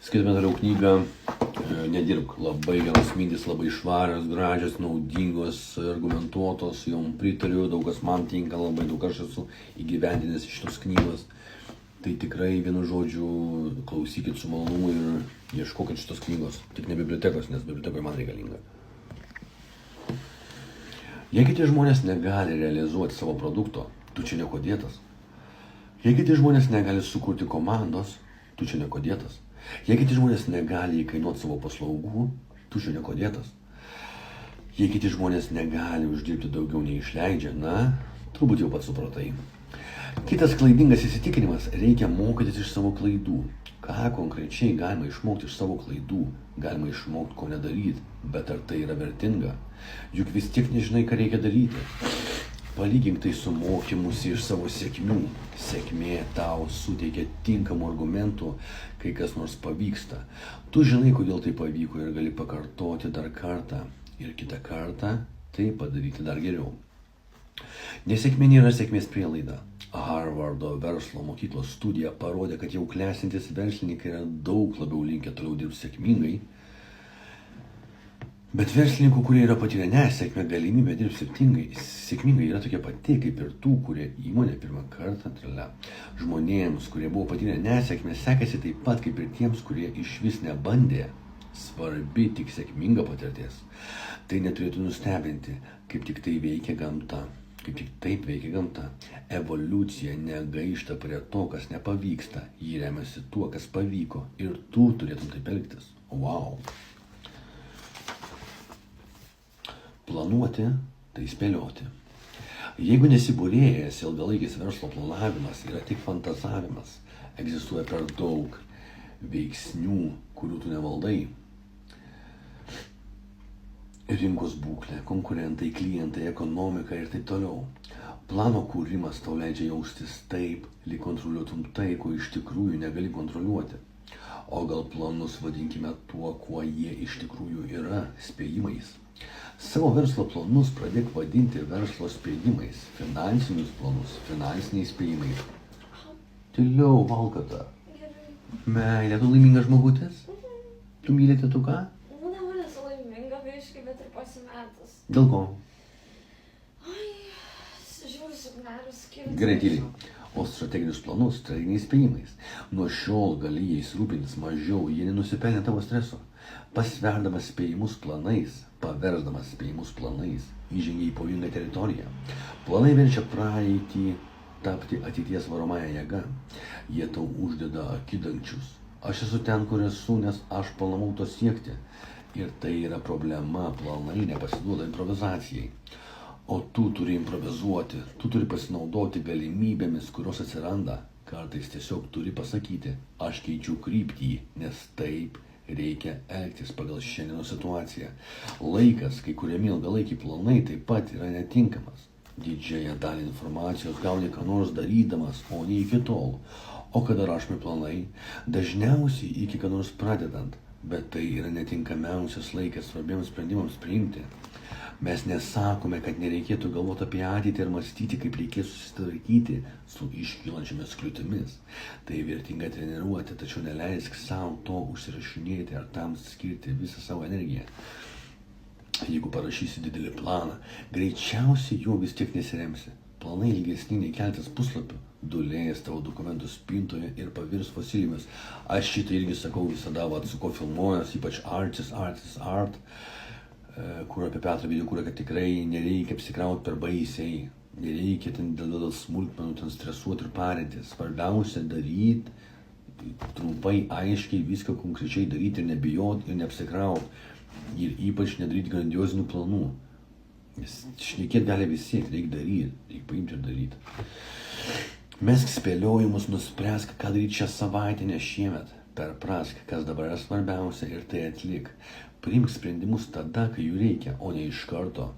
Skaitome toliau knygą Nedirbk. Labai geros mintys, labai švarios, gražios, naudingos, argumentuotos, jom pritariu, daug kas man tinka, labai daug aš esu įgyvendinęs iš tos knygos. Tai tikrai vienu žodžiu klausykit su malonumu ir ieškokit šitos knygos. Tik ne bibliotekos, nes bibliotekoje man reikalinga. Jei kiti žmonės negali realizuoti savo produkto, tu čia nekodėtas. Jei kiti žmonės negali sukurti komandos, tu čia nekodėtas. Jei kiti žmonės negali įkainuoti savo paslaugų, tu čia nekodėtas. Jei kiti žmonės negali uždirbti daugiau nei išleidžia, na, turbūt jau pats supratai. Kitas klaidingas įsitikinimas - reikia mokytis iš savo klaidų. Ką konkrečiai galima išmokti iš savo klaidų? Galima išmokti, ko nedaryti, bet ar tai yra vertinga? Juk vis tiek nežinai, ką reikia daryti. Palygink tai su mokymusi iš savo sėkmių. Sėkmė tau suteikia tinkamų argumentų, kai kas nors pavyksta. Tu žinai, kodėl tai pavyko ir gali pakartoti dar kartą ir kitą kartą tai padaryti dar geriau. Nesėkmė nėra sėkmės prielaida. Harvardo verslo mokyklos studija parodė, kad jau klesintys verslininkai yra daug labiau linkę toliau dirbti sėkmingai. Bet verslininkų, kurie yra patyrę nesėkmę, galimybė dirbti sėkmingai yra tokia pati, kaip ir tų, kurie įmonė pirmą kartą atrale. Žmonėms, kurie buvo patyrę nesėkmę, sekėsi taip pat kaip ir tiems, kurie iš vis nebandė. Svarbi tik sėkminga patirtis. Tai neturėtų nustebinti, kaip tik tai veikia gamta. Kaip tik taip veikia gamta. Evoliucija negaišta prie to, kas nepavyksta. Ji remiasi tuo, kas pavyko. Ir tu turėtum taip elgtis. Wow. Planuoti, tai spėlioti. Jeigu nesibūrėjęs, ilgalaikis verslo planavimas yra tik fantazavimas, egzistuoja per daug veiksnių, kurių tu nevaldai. Rinkos būklė, konkurentai, klientai, ekonomika ir taip toliau. Plano kūrimas tau leidžia jaustis taip, lyg kontroliuotum tai, ko iš tikrųjų negali kontroliuoti. O gal planus vadinkime tuo, kuo jie iš tikrųjų yra - spėjimais. Savo verslo planus pradėk vadinti verslo spėjimais, finansinius planus finansiniais spėjimais. Tyliau, Valkata. Meilė, tu laimingas žmogutis? Tu myli tėtuką? Dabar esu laiminga biškai, bet ir pasimetus. Dėl ko? Žiūriu suknelius skirti. Gerai, tyliai. O strateginius planus strateginiais spėjimais. Nuo šiol gali jais rūpintis mažiau, jie nenusipelnė tavo streso. Pasverdamas spėjimus planais, paversdamas spėjimus planais, įžengia į pavojingą teritoriją. Planai verčia praeitį tapti ateities varomąją jėgą. Jie tau uždeda akidangčius. Aš esu ten, kur esu, nes aš planavau to siekti. Ir tai yra problema, planai nepasiduoda improvizacijai. O tu turi improvizuoti, tu turi pasinaudoti galimybėmis, kurios atsiranda. Kartais tiesiog turi pasakyti, aš keičiu kryptį, nes taip reikia elgtis pagal šiandienos situaciją. Laikas, kai kuriami ilgalaikiai planai, taip pat yra netinkamas. Didžiąją dalį informacijos gauni ką nors darydamas, o ne iki tol. O kada rašomi planai? Dažniausiai iki ką nors pradedant, bet tai yra netinkamiausias laikas svarbiems sprendimams priimti. Mes nesakome, kad nereikėtų galvoti apie ateitį ir mąstyti, kaip reikės susitvarkyti su iškylančiomis kliūtimis. Tai vertinga treniruoti, tačiau neleisk savo to užsirašinėti ar tam skirti visą savo energiją. Jeigu parašysi didelį planą, greičiausiai juo vis tiek nesiremsi. Planai ilgesni nei keletas puslapių dulės tavo dokumentų spintoje ir pavirs fosilijomis. Aš šitą irgi sakau visada, su ko filmuojas, ypač art, kur apie Petrą video kūrė, kad tikrai nereikia apsikrauti per baisiai, nereikia ten dėl smulkmenų ten stresuoti ir parinti. Svarbiausia daryti, trumpai, aiškiai, viską konkrečiai daryti ir nebijoti ir neapsikrauti. Ir ypač nedaryti grandiozinių planų. Nes šnekėti gali visi, reikia daryti, reikia paimti ir daryti. Mesk spėliojimus, nuspręsk, ką daryti šią savaitę, ne šiemet. Perprask, kas dabar yra svarbiausia ir tai atlik. Priimk sprendimus tada, kai jų reikia, o ne iš karto.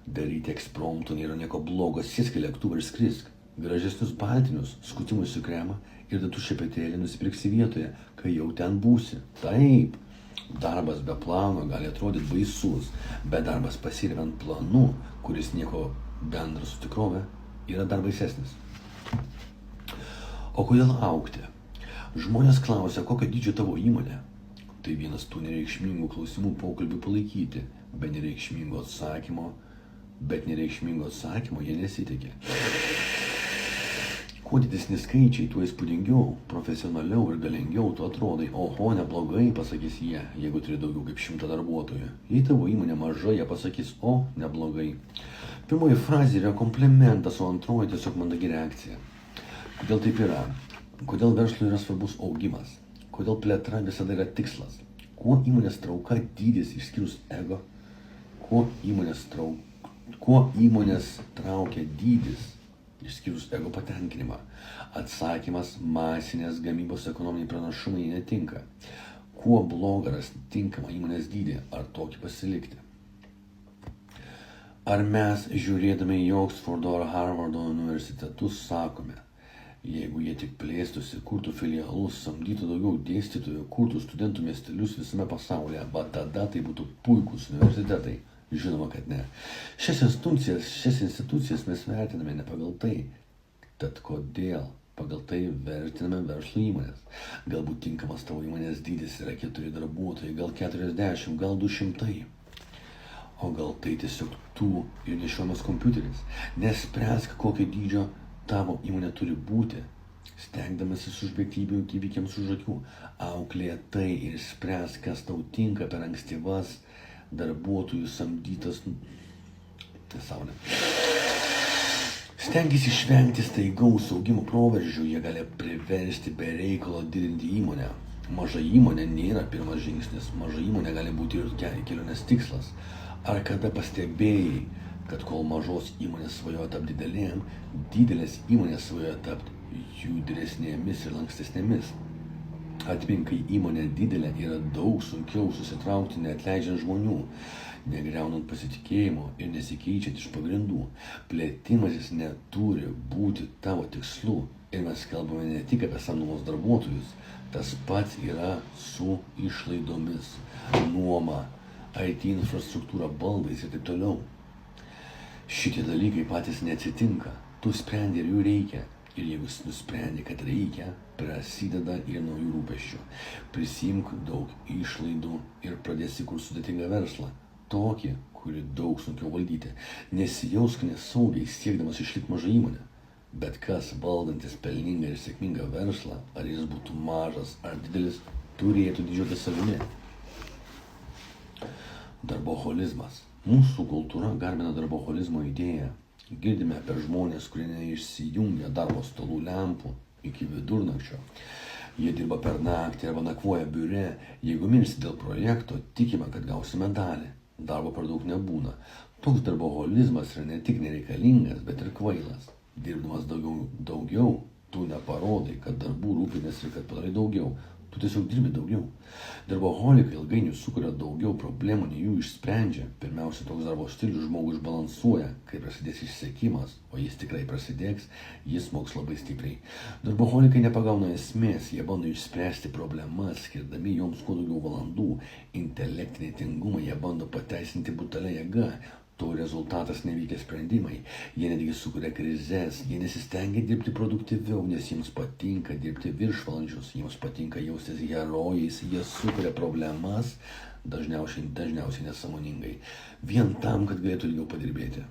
Daryti ekspromtų nėra nieko blogo, sėsk į lėktuvą ir skrisk. Gražesnius baltinius, skutimusių kremą ir datų šepetėlį nusipirksi vietoje, kai jau ten būsi. Taip, darbas be plano gali atrodyti baisus, bet darbas pasiremiant planu, kuris nieko bendra su tikrove, yra dar baisesnis. O kodėl augti? Žmonės klausia, kokio dydžio tavo įmonė. Tai vienas tų nereikšmingų klausimų pokalbių palaikyti, bet nereikšmingo atsakymo jie nesitikė. Kuo didesni skaičiai, tuo įspūdingiau, profesionaliau ir galingiau tu atrodai. Oho, neblogai, pasakys jie, jeigu turi daugiau kaip 100 darbuotojų. Jei tavo įmonė maža, jie pasakys, o, neblogai. Pirmoji frazė yra komplimentas, o antroji tiesiog mandagi reakcija. Kodėl taip yra? Kodėl verslui yra svarbus augimas? Kodėl plėtra visada yra tikslas? Kuo įmonės trauka dydis išskyrus ego? Kuo įmonės traukia dydis išskyrus ego patenkinimą? Atsakymas – masinės gamybos ekonominiai pranašumai netinka. Kuo bloga rasti tinkamą įmonės dydį, ar tokį pasilikti? Ar mes, žiūrėdami į Oksfordo ar Harvardo universitetus, sakome, jeigu jie tik plėstųsi, kurtų filialus, samdytų daugiau dėstytojų, kurtų studentų miestelius visame pasaulyje, bet tada tai būtų puikūs universitetai? Žinoma, kad ne. Šias institucijas mes vertiname ne pagal tai. Tad kodėl pagal tai vertiname verslo įmonės? Galbūt tinkamas tavo įmonės dydis yra 4 darbuotojai, gal 40, gal 200. O gal tai tiesiog tu ir nešiojamas kompiuteris. Nespręsk, kokio dydžio tavo įmonė turi būti. Stengdamasis užbėgti įvykiams už akių, auklėja tai ir spręsk, kas tau tinka per ankstyvas darbuotojų samdytas nesąmonė. Stengis išvengti staigaus augimo proveržių, jie gali priversti be reikalo didinti įmonę. Maža įmonė nėra pirmas žingsnis, maža įmonė gali būti ir kelionės tikslas. Ar kada pastebėjai, kad kol mažos įmonės svajoja tapti didelėm, didelės įmonės svajoja tapti judresnėmis ir lankstesnėmis? Atmink, kai įmonė didelė, yra daug sunkiau susitraukti neatleidžiant žmonių, negriaunant pasitikėjimo ir nesikeičiant iš pagrindų. Plėtimasis neturi būti tavo tikslu ir mes kalbame ne tik apie samdomus darbuotojus, tas pats yra su išlaidomis, nuoma, IT infrastruktūra, baldais ir taip toliau. Šitie dalykai patys neatsitinka, tu sprendi ir jų reikia. Ir jeigu nusprendi, kad reikia, prasideda ir naujų rūpesčių. Prisimk daug išlaidų ir pradėsi kurti sudėtingą verslą. Tokį, kurį daug sunkiau valdyti. Nesijausk nesaugiai siekdamas išlikti mažą įmonę. Bet kas valdantis pelningą ir sėkmingą verslą, ar jis būtų mažas ar didelis, turėtų didžiuotis savimi. Darboholizmas. Mūsų kultūra garbina darboholizmo idėją. Girdime apie žmonės, kurie neišsijungia darbo stalų lempų iki vidurnakčio. Jie dirba per naktį arba nakvoja biure. Jeigu mirsi dėl projekto, tikime, kad gausi medalį. Darbo per daug nebūna. Toks darboholizmas yra ne tik nereikalingas, bet ir kvailas. Dirbdamas daugiau, tu neparodai, kad darbų rūpinasi ir kad padarai daugiau. Tu tiesiog dirbi daugiau. Darboholikai ilgainiui sukuria daugiau problemų, nei jų išsprendžia. Pirmiausia, toks darbo stilius žmogų išbalansuoja, kai prasidės išsekimas, o jis tikrai prasidės, jis smogs labai stipriai. Darboholikai nepagauna esmės, jie bando išspręsti problemas, skirdami joms kuo daugiau valandų. Intelektinį tingumą jie bando pateisinti brutalia jėga. To rezultatas nevykę sprendimai. Jie netgi sukuria krizes, jie nesistengia dirbti produktyviau, nes jiems patinka dirbti viršvalandžius, jiems patinka jaustis herojais, jie sukuria problemas, dažniausiai nesąmoningai, vien tam, kad galėtų ilgiau padirbėti.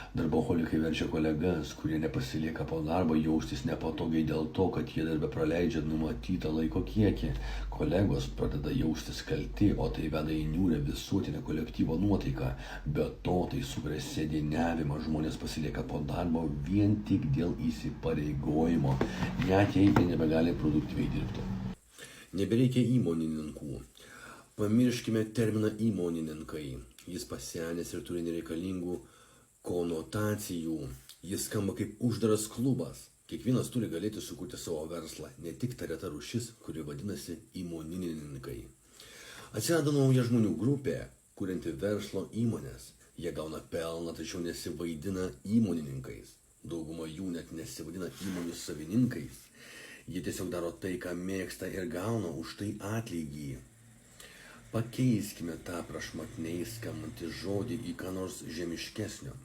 Darboholikai verčia kolegas, kurie nepasilieka po darbo, jaustis nepatogiai dėl to, kad jie darbe praleidžia numatytą laiko kiekį. Kolegos pradeda jaustis kalti, o tai veda į niūrią visuotinę kolektyvo nuotaiką. Be to, tai sukuria sėdiniavimą, žmonės pasilieka po darbo vien tik dėl įsipareigojimo, net jei jie nebegali produktyviai dirbti. Nebereikia įmonininkų. Pamirškime terminą įmonininkai. Jis pasenęs ir turi nereikalingų konotacijų. Jis skamba kaip uždaras klubas. Kiekvienas turi galėti sukurti savo verslą, ne tik ta reta rūšis, kuri vadinasi įmonininkai. Atsirado nauja žmonių grupė, kurianti verslo įmonės. Jie gauna pelną, tačiau nesivaidina įmonininkais. Dauguma jų net nesivadina įmonių savininkais. Jie tiesiog daro tai, ką mėgsta ir gauna už tai atlygį. Pakeiskime tą prašmatniai skambantį žodį į ką nors žemiškesnio.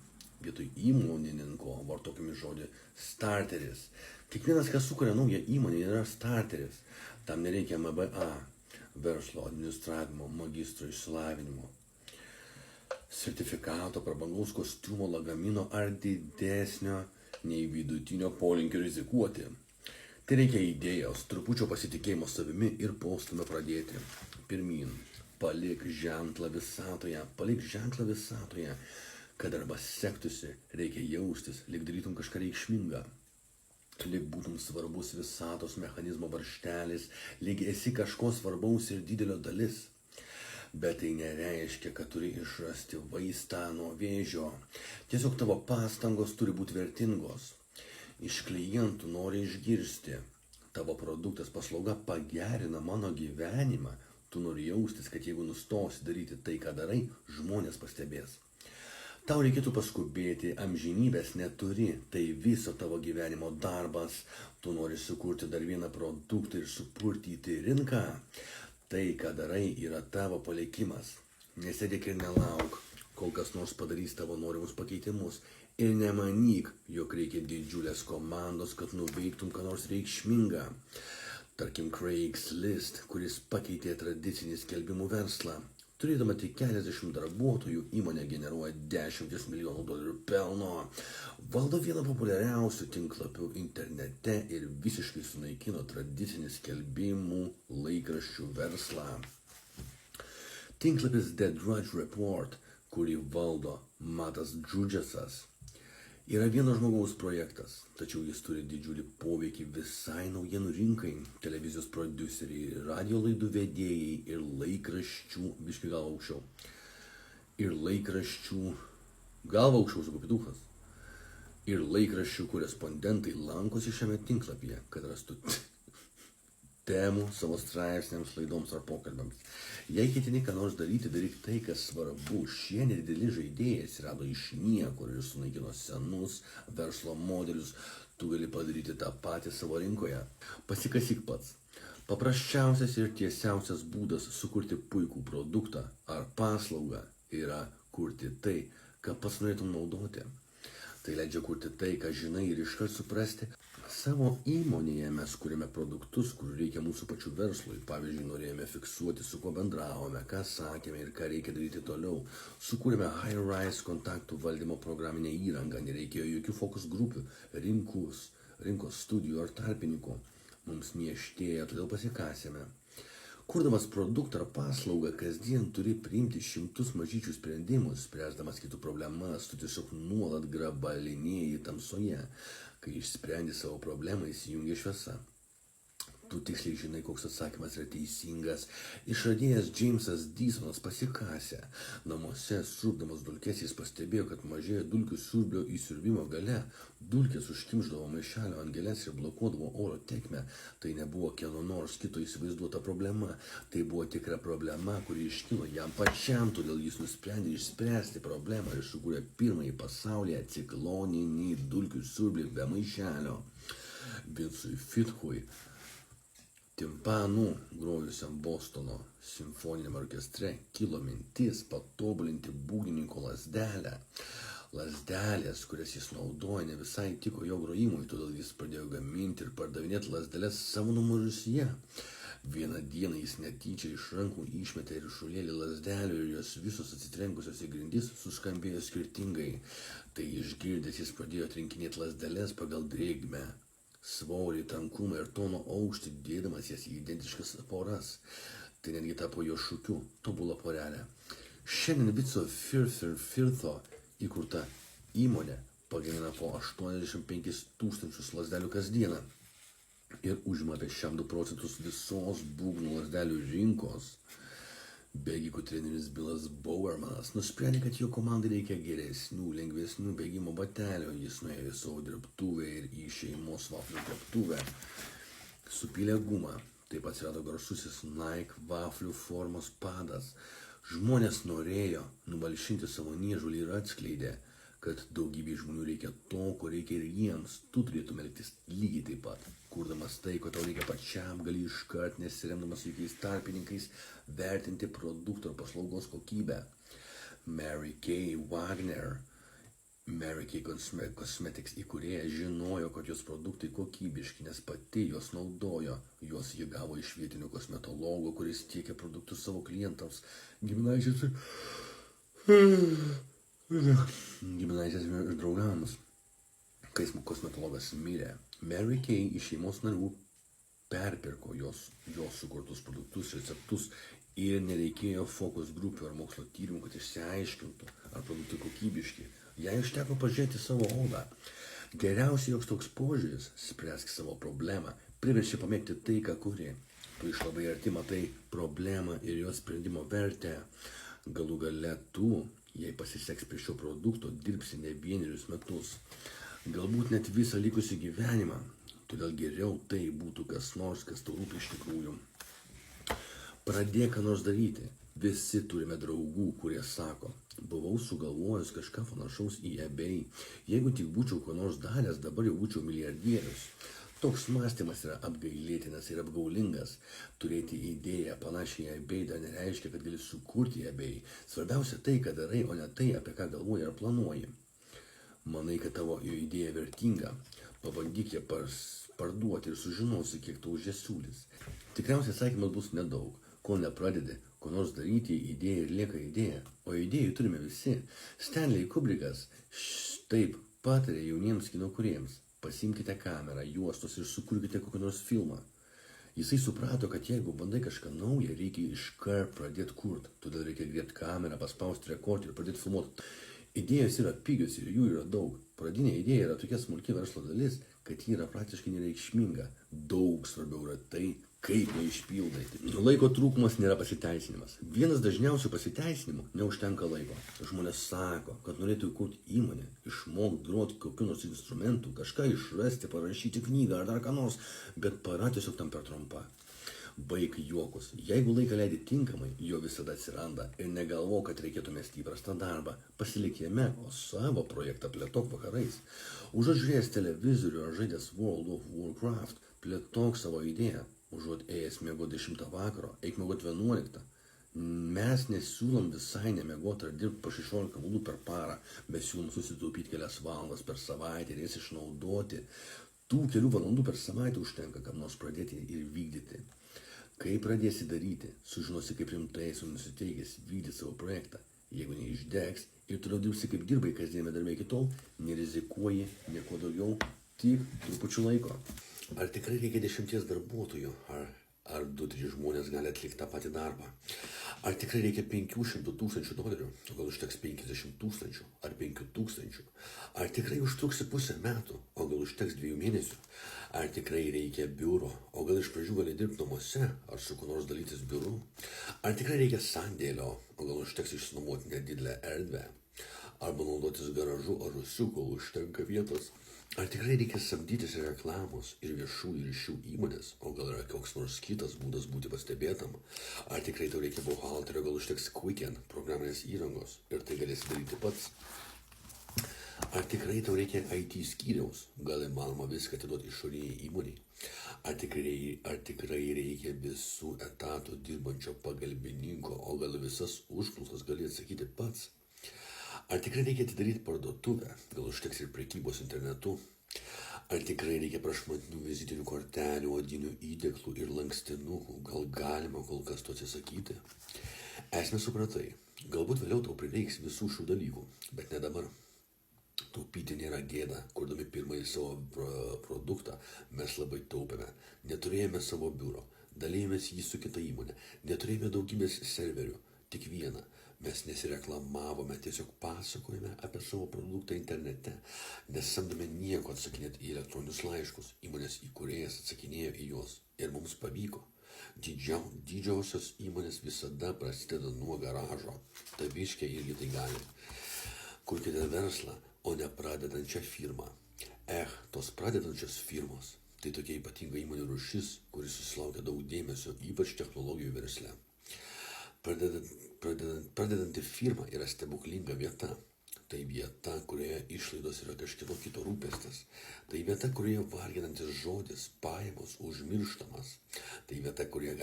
Vietoj įmonininko vartokime žodį starteris. Kiekvienas, kas sukuria naują įmonę, yra starteris. Tam nereikia MBA, verslo administravimo, magistro išsilavinimo, sertifikato, prabangaus kostiumo, lagamino ar didesnio nei vidutinio polinkio rizikuoti. Tai reikia idėjos, trupučio pasitikėjimo savimi ir postūmio pradėti. Pirmyn, palik ženklą visatoje, kad arba sektųsi, reikia jaustis, lyg darytum kažką reikšmingą. Lyg būtum svarbus visatos mechanizmo varžtelis, lyg esi kažko svarbaus ir didelio dalis. Bet tai nereiškia, kad turi išrasti vaistą nuo vėžio. Tiesiog tavo pastangos turi būti vertingos. Iš klientų nori išgirsti. Tavo produktas, paslauga pagerina mano gyvenimą. Tu nori jaustis, kad jeigu nustosi daryti tai, ką darai, žmonės pastebės. Tau reikėtų paskubėti, amžinybės neturi, tai viso tavo gyvenimo darbas. Tu nori sukurti dar vieną produktą ir supurtyti rinką. Tai, ką darai, yra tavo palikimas. Nesėdėk ir nelauk, kol kas nors padarys tavo norimus pakeitimus. Ir nemanyk, jog reikia didžiulės komandos, kad nuveiktum ką nors reikšmingą. Tarkim, Craigslist, kuris pakeitė tradicinį skelbimų verslą. Turėdama tik keliasdešimt darbuotojų, įmonė generuoja $10 milijonų pelno, valdo vieną populiariausių tinklapių internete ir visiškai sunaikino tradicinį skelbimų laikraščių verslą. Tinklapis The Drudge Report, kurį valdo Mattas Džudžesas, yra vieno žmogaus projektas, tačiau jis turi didžiulį poveikį visai naujienų rinkai. Televizijos prodiuseriai, radio laidų vedėjai ir laikraščių, biški galva aukščiau. Ir laikraščių, galva aukščiau su kopitukas. Ir laikraščių korespondentai lankosi šiame tinklapyje, kad rastų temų savo straipsniams, laidoms ar pokalbiams. Jei ketini ką nors daryti, daryk tai, kas svarbu. Šie nedideli žaidėjai atsirado iš niekur ir sunaikino senus verslo modelius. Tu gali padaryti tą patį savo rinkoje. Pasikasyk pats. Paprasčiausias ir tiesiausias būdas sukurti puikų produktą ar paslaugą yra kurti tai, ką pats norėtum naudoti. Tai leidžia kurti tai, ką žinai ir iškart suprasti. Savo įmonėje mes kūrėme produktus, kur reikia mūsų pačių verslui. Pavyzdžiui, norėjome fiksuoti, su kuo bendravome, ką sakėme ir ką reikia daryti toliau. Sukūrėme high-rise kontaktų valdymo programinę įrangą, nereikėjo jokių fokus grupių, rinkos studijų ar tarpininkų. Mums nieštėjo, todėl pasikasėme. Kurdamas produktą ar paslaugą, kasdien turi priimti šimtus mažyčių sprendimus, spręsdamas kitų problemas, tu tiesiog nuolat grabalinėji tamsoje. Kai išsprendi savo problemą, įsijungia šviesa. Tu tiksliai žinai, koks atsakymas yra teisingas. Išradėjas Jamesas Dysonas pasikasė. Namuose siurbdamas dulkes jis pastebėjo, kad mažėja dulkių siurblio įsiurbimo gale. Dulkės užkimšdavo maišelio ant gėlės ir blokuodavo oro tėkmę. Tai nebuvo kieno nors kito įsivaizduota problema. Tai buvo tikra problema, kuri iškilo jam pačiam, todėl jis nusprendė išspręsti problemą ir sukūrė pirmąjį pasaulyje cikloninį dulkių siurblį be maišelio. Vincui Fitchui, timpanų grojusiam Bostono simfoniniam orkestre, kilo mintis patobulinti būgnininko lazdelę. Lazdelės, kurias jis naudoja, ne visai tiko jo grojimui, todėl jis pradėjo gaminti ir pardavinėti lazdeles savo namų rūsyje. Vieną dieną jis netyčia iš rankų išmetė ryšulėlį lazdelių ir jos visos atsitrenkusios į grindis suskambėjo skirtingai. Tai išgirdęs jis pradėjo atrinkinėti lazdeles pagal drėgmę, svorį, tankumą ir tono aukštį, dėdamas jas į identiškas poras. Tai netgi tapo jo šūkiu – tobula porelė. Šiandien Vico Firtho įkurta įmonė pagamina po 85 000 lazdelių kasdieną ir užima apie 2% visos būgnų lazdelių rinkos. Bėgikų treneris Bilas Bowermanas nusprendė, kad jo komandai reikia geresnių, lengvesnių bėgimo batelių. Jis nuėjo į savo dirbtuvę ir į šeimos vaflių keptuvę. Supylė gumą. Taip atsirado garsusis Nike vaflių formos padas. Žmonės norėjo numalšinti savo niežulį ir atskleidė, kad daugybė žmonių reikia to, ko reikia ir jiems. Tu turėtum elgtis lygiai taip pat. Kurdamas tai, ko tau reikia pačiam, gali iškart, nesiremdamas jokiais tarpininkais, vertinti produkto ar paslaugos kokybę. Mary Kay Wagner Mary Kay Cosmetics įkūrėja žinojo, kad jos produktai kokybiški, nes pati jos naudojo. Juos ji gavo iš vietinių kosmetologų, kuris tiekia produktus savo klientams, giminaičiams ir draugams. Kai kosmetologas mirė, Mary Kay iš šeimos narių perpirko jos sukurtus produktus, receptus ir nereikėjo fokus grupių ar mokslo tyrimų, kad išsiaiškintų, ar produktai kokybiški. Jai užteko pažiūrėti savo odą. Geriausiai joks toks požiūris, spręsk savo problemą, priverčia pamėgti tai, ką kuri. Tu iš labai arti matai problemą ir jos sprendimo vertę. Galų gale tu, jei pasiseks prie šio produkto, dirbsi ne 1 metus. Galbūt net visą likusį gyvenimą. Todėl geriau tai būtų kas nors, kas tau rūpi iš tikrųjų. Pradėk ką nors daryti. Visi turime draugų, kurie sako, buvau sugalvojęs kažką panašaus į eBay. Jeigu tik būčiau ko nors daręs, dabar jau būčiau milijardierius. Toks mąstymas yra apgailėtinas ir apgaulingas. Turėti idėją panašiai į eBay dar nereiškia, kad gali sukurti eBay. Svarbiausia tai, ką darai, o ne tai, apie ką galvoji ar planuoji. Manai, kad tavo idėja vertinga. Pabandyk ją parduoti ir sužinosi, kiek tau už ją siūlys. Tikriausiai atsakymas bus nedaug. Kol nepradedi, ko nors daryti, idėja ir lieka idėja. O idėjų turime visi. Stanley Kubrickas taip patarė jauniems kino kūrėjams. Pasimkite kamerą, juostos ir sukurkite kokį nors filmą. Jisai suprato, kad jeigu bandai kažką naują, reikia iškart pradėti kurti. Todėl reikia griebti kamerą, paspausti rekordį ir pradėti filmuoti. Idėjos yra pigios ir jų yra daug. Pradinė idėja yra tokia smulki verslo dalis, kad ji yra praktiškai nereikšminga. Daug svarbiau yra tai, kaip ją išpildai. Laiko trūkumas nėra pasiteisinimas. Vienas dažniausių pasiteisinimų – neužtenka laiko. Žmonės sako, kad norėtų įkurti įmonę, išmokti groti kokiu nors instrumentu, kažką išrasti, parašyti knygą ar dar ką nors, bet para tiesiog tam per trumpa. Baik juokus. Jeigu laiką leidi tinkamai, jo visada atsiranda ir negalvo, kad reikėtų mesti įprastą darbą. Pasilik jame, o savo projektą plėtok vakarais. Užuot žiūrėjęs televizorių ar žaidęs World of Warcraft, plėtok savo idėją. Užuot ėjęs miegoti 10 vakaro, eik miegoti 11. Mes nesiūlom visai nemiegoti ar dirbti po 16 valandų per parą. Mes siūlom susitaupyti kelias valandas per savaitę ir jas išnaudoti. Tų kelių valandų per savaitę užtenka kam nors pradėti ir vykdyti. Kai pradėsi daryti, sužinosi, kaip rimtai esi nusiteikęs vykdyti savo projektą. Jeigu neišdegs ir toliau dirbsi kaip dirbai kasdienime darbe iki tol, nerizikuoji nieko daugiau, tik trupučiu laiko. Ar tikrai reikia 10 darbuotojų, ar 2-3 žmonės gali atlikti tą patį darbą? Ar tikrai reikia $500 000, o gal užteks 50 000 ar 5 000? Ar tikrai užtruksi pusę metų, o gal užteks 2 mėnesių? Ar tikrai reikia biuro, o gal iš pradžių gali dirbti namuose, ar su kuo nors dalytis biuru? Ar tikrai reikia sandėlio, o gal užteks išsinuomoti nedidelę erdvę? Arba naudotis garažu ar rūsiu, kol užtenka vietos? Ar tikrai reikia samdytis ir reklamos ir viešųjų ryšių įmonės, o gal yra koks nors kitas būdas būti pastebėtam? Ar tikrai tau reikia buhalterio, gal užteks Quicken programinės įrangos ir tai galėsi daryti pats? Ar tikrai tau reikia IT skyriaus, gal įmanoma viską atiduoti išoriniai įmoniai? Ar tikrai reikia visų etatų dirbančio pagalbininko, o gal visas užklausas gali atsakyti pats? Ar tikrai reikia atidaryti parduotuvę, gal užteks ir prekybos internetu? Ar tikrai reikia prašmatnių vizitinių kortelių, odinių įdėklų ir lankstinukų, gal galima kol kas to atsisakyti? Esmę supratai, galbūt vėliau tau prireiks visų šių dalykų, bet ne dabar. Taupyti nėra gėda, kurdami pirmąjį savo produktą mes labai taupėme, neturėjome savo biuro, dalėjomės jį su kita įmonė, neturėjome daugybės serverių, tik vieną. Mes nesireklamavome, tiesiog pasakojame apie savo produktą internete, nesamdome nieko atsakinėti į elektroninius laiškus, įmonės įkūrėjas atsakinėjo į juos ir mums pavyko. Didžiausios įmonės visada prasideda nuo garažo, taviškiai irgi tai gali. Kurkite verslą, o ne pradedančią firmą. Tos pradedančios firmos, tai tokia ypatinga įmonių rūšis, kuris susilaukia daug dėmesio, ypač technologijų versle. Pradedanti firma yra stebuklinga vieta. Tai vieta, kurioje išlaidos yra kažkieno kito rūpestis. Tai vieta, kurioje varginantis žodis pajamos užmirštamas. Tai vieta, kurioje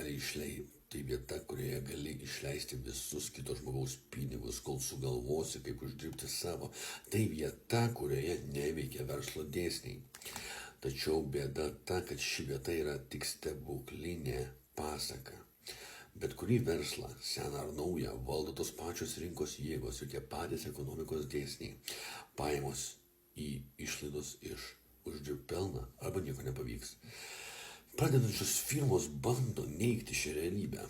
gali išleisti visus kito žmogaus pinigus, kol sugalvosi, kaip uždirbti savo. Tai vieta, kurioje neveikia verslo dėsniai. Tačiau bėda ta, kad ši vieta yra tik stebuklinė pasaka. Bet kurį verslą, seną ar naują, valdo tos pačios rinkos jėgos ir tie patys ekonomikos dėsniai. Pajamos į išlaidos iš uždirbti pelną arba nieko nepavyks. Pradedančios firmos bando neigti šią realybę.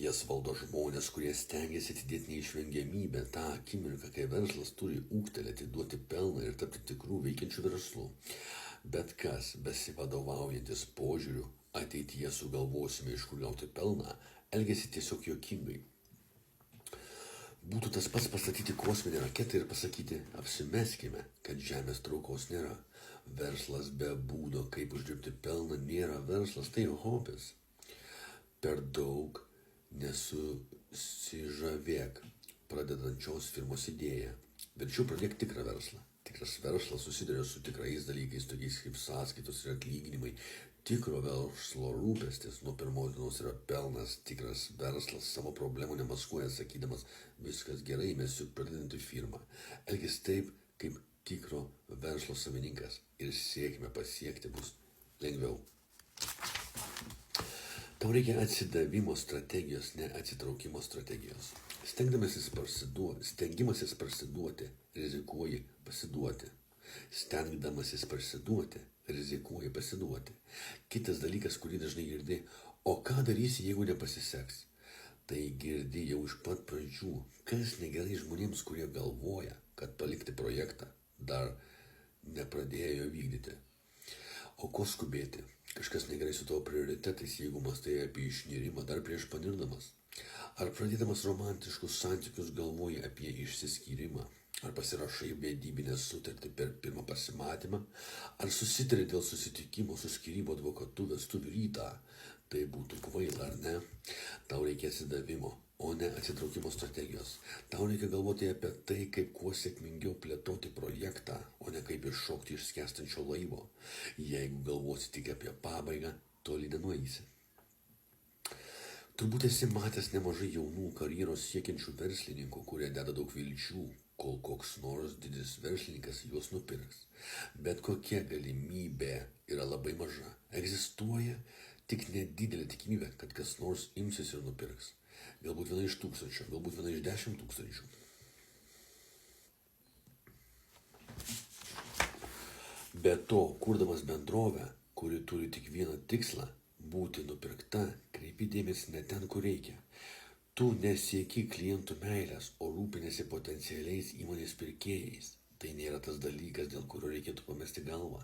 Jas valdo žmonės, kurie stengiasi atidėti neišvengiamybę tą akimirką, kai verslas turi ūgtelėti, duoti pelną ir tapti tikrų veikiančių verslų. Bet kas besivadovaujantis požiūriu, ateityje sugalvosime iš kur gauti pelną, elgesi tiesiog juokingai. Būtų tas pats pastatyti kosminę raketą ir pasakyti, apsimeskime, kad žemės traukos nėra. Verslas be būdo, kaip uždirbti pelną, nėra verslas, tai hobis. Per daug nesusižavėk pradedančios firmos idėją. Verčiau pradėk tikrą verslą. Tikras verslas susiduria su tikrais dalykais, tokiais kaip sąskaitos ir atlyginimai. Tikro verslo rūpestis nuo pirmos dienos yra pelnas. Tikras verslas savo problemų nemaskuoja, sakydamas, viskas gerai, mes juk pradedanti firmą. Elgis taip, kaip tikro verslo savininkas ir sėkmę pasiekti bus lengviau. Tau reikia atsidavimo strategijos, ne atsitraukimo strategijos. Stengimasis parsiduoti, rizikuoji pasiduoti. Stengdamasis parsiduoti, rizikuoji pasiduoti. Kitas dalykas, kurį dažnai girdi, o ką darysi, jeigu nepasiseks? Tai girdi jau iš pat pradžių. Kas negerai žmonėms, kurie galvoja, kad palikti projektą dar nepradėjo vykdyti. O ko skubėti? Kažkas negerai su tavo prioritetais, jeigu mąstai apie išnirimą dar prieš panirdamas. Ar pradėdamas romantiškus santykius galvoji apie išsiskyrimą? Ar pasirašai vedybinę sutartį per pirmą pasimatymą? Ar susitari dėl susitikimo su skyrybų advokatu vestuvių rytą? Tai būtų kvaila, ar ne? Tau reikia atsidavimo, o ne atsitraukimo strategijos. Tau reikia galvoti apie tai, kaip kuo sėkmingiau plėtoti projektą, o ne kaip iššokti iš skęstančio laivo. Jeigu galvosi tik apie pabaigą, toli nenueisi. Turbūt esi matęs nemažai jaunų karjeros siekiančių verslininkų, kurie deda daug vilčių, kol koks nors didis verslininkas juos nupirks. Bet kokia galimybė yra labai maža. Egzistuoja tik nedidelė tikimybė, kad kas nors imsis ir nupirks. Galbūt 1 iš 1000, galbūt 1 iš 10 000. Be to, kurdamas bendrovę, kuri turi tik vieną tikslą – būti nupirkta, kreipi dėmesį ne ten, kur reikia. Tu nesieki klientų meilės, o rūpinėsi potencialiais įmonės pirkėjais. Tai nėra tas dalykas, dėl kurio reikėtų pamesti galvą.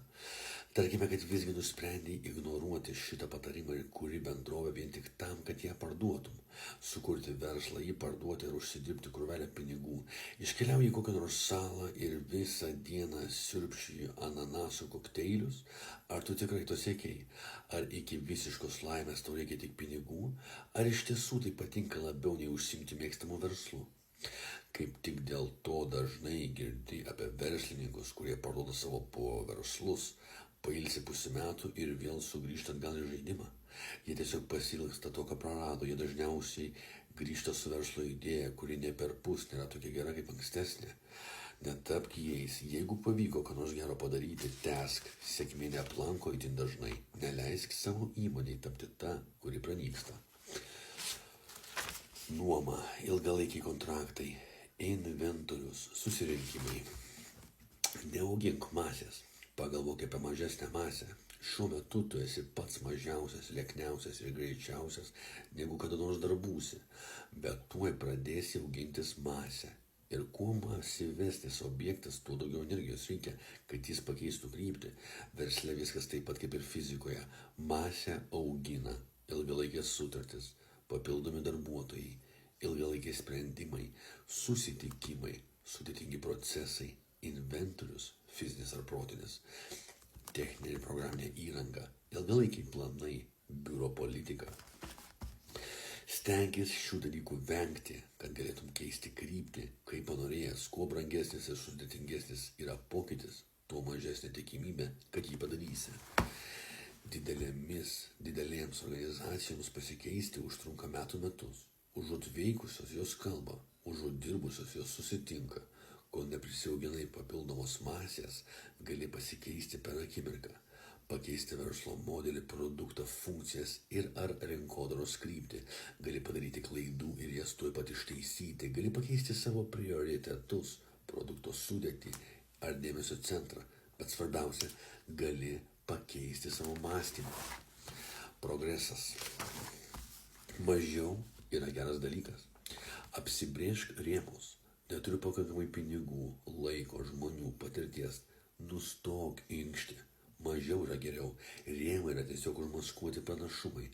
Tarkime, kad visgi nusprendei ignoruoti šitą patarimą ir kuri bendrovę vien tik tam, kad ją parduotum. Sukurti verslą, jį parduoti ir užsidirbti krūvelę pinigų. Iškeliauji į kokią nors salą ir visą dieną siurbšiji ananasų kokteilius. Ar tu tikrai to siekiai? Ar iki visiškos laimės tau reikia tik pinigų? Ar iš tiesų tai patinka labiau nei užsiimti mėgstamų verslų? Kaip tik dėl to dažnai girdi apie verslininkus, kurie parduoda savo verslus, pailsi pusę metų ir vėl sugrįžta atgal į žaidimą. Jie tiesiog pasilgsta to, ką prarado. Jie dažniausiai grįžta su verslo idėja, kuri ne per pus nėra tokia gera kaip ankstesnė. Netapk jais. Jeigu pavyko ką nors gero padaryti, tęsk. Sėkmė neaplanko itin dažnai. Neleisk savo įmonei tapti ta, kuri pranyksta. Nuoma, ilgalaikiai kontraktai, inventorius, susirinkimai. Neaugink masės, pagalvok apie mažesnę masę. Šiuo metu tu esi pats mažiausias, liekniausias ir greičiausias, negu kada nors dar būsi. Bet tuoj pradėsi augintis masę. Ir kuo masyvesnis objektas, tuo daugiau energijos reikia, kad jis pakeistų kryptį. Versle viskas taip pat kaip ir fizikoje. Masę augina ilgalaikės sutartis, papildomi darbuotojai, ilgalaikiai sprendimai, susitikimai, sudėtingi procesai, inventorius, fizinis ar protinis, techninė ir programinė įranga, ilgalaikiai planai, biuro politika. Stenkis šių dalykų vengti, kad galėtum keisti kryptį, kaip panorėjęs, kuo brangesnis ir sudėtingesnis yra pokytis, tuo mažesnė tikimybė, kad jį padarysi. Didelėms organizacijoms pasikeisti užtrunka metus. Užuot veikusios jos kalba, užuot dirbusios jos susitinka. Kol neprisiauginai papildomos masės, gali pasikeisti per akimirką. Pakeisti verslo modelį, produktą, funkcijas ir ar rinkodaros kryptį. Gali padaryti klaidų ir jas tuoj pat ištaisyti. Gali pakeisti savo prioritetus, produkto sudėtį ar dėmesio centrą. Bet svarbiausia, gali pakeisti savo mąstymą. Progresas. Mažiau yra geras dalykas. Apsibrėžk rėmus. Neturiu pakankamai pinigų, laiko, žmonių, patirties. Nustok inkšti. Mažiau yra geriau. Rėmai yra tiesiog užmaskuoti pranašumai.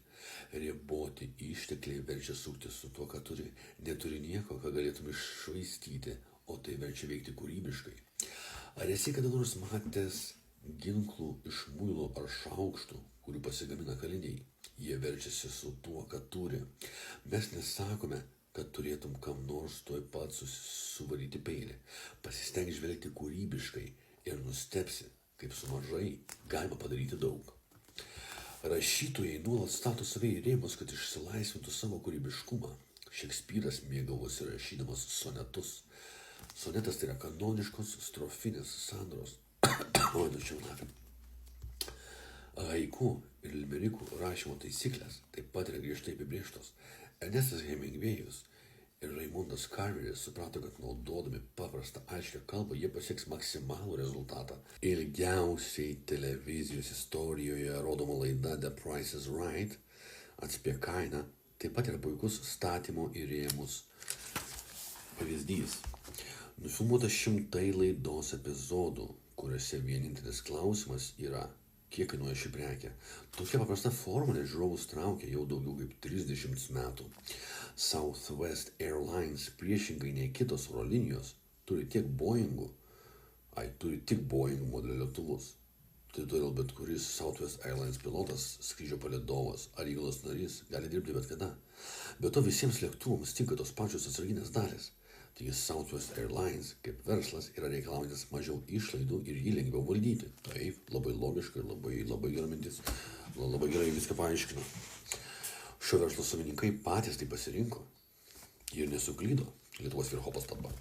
Riboti ištekliai verčia suktis su tuo, ką turi. Neturi nieko, ką galėtum iššvaistyti, o tai verčia veikti kūrybiškai. Ar esi kada nors matęs ginklų iš muilo ar šaukštų, kurių pasigamina kaliniai? Jie verčiasi su tuo, ką turi. Mes nesakome, kad turėtum kam nors tuoj pat suvaryti peilį. Pasistenk žvelgti kūrybiškai ir nustebsi, kaip su mažai galima padaryti daug. Rašytojai nuolat stato save į rėmus, kad išsilaisvintų savo kūrybiškumą. Šekspyras mėgavosi rašydamas sonetus. Sonetas tai yra kanoniškos strofinės sandros. Haiku ir limerikų rašymo taisyklės taip pat yra griežtai apibrėžtos. Ernestas Hemingvėjus ir Raimundas Carveris suprato, kad naudodami paprastą aiškią kalbą jie pasieks maksimalų rezultatą. Ilgiausiai televizijos istorijoje rodoma laida The Price is Right, atspėk kainą, taip pat yra puikus statymo į rėmus pavyzdys. Nufilmuota šimtai laidos epizodų, kuriuose vienintelis klausimas yra, kiek kainuoja ši prekė. Tokia paprasta formulė žiūrovus traukia jau daugiau kaip 30 metų. Southwest Airlines priešingai nei kitos oro linijos turi tik Boeing modelio lėktuvus. Tai todėl bet kuris Southwest Airlines pilotas, skrydžio palydovas ar įgulos narys gali dirbti bet kada. Be to visiems lėktuvams tinka tos pačios atsarginės dalys. Taigi Southwest Airlines kaip verslas yra reikalaujantis mažiau išlaidų ir jį lengviau valdyti. Taip, labai logiška ir labai gera mintis. Labai gerai viską paaiškino. Šio verslo savininkai patys tai pasirinko ir nesuklydo. Lietuvos Virchopas dabar.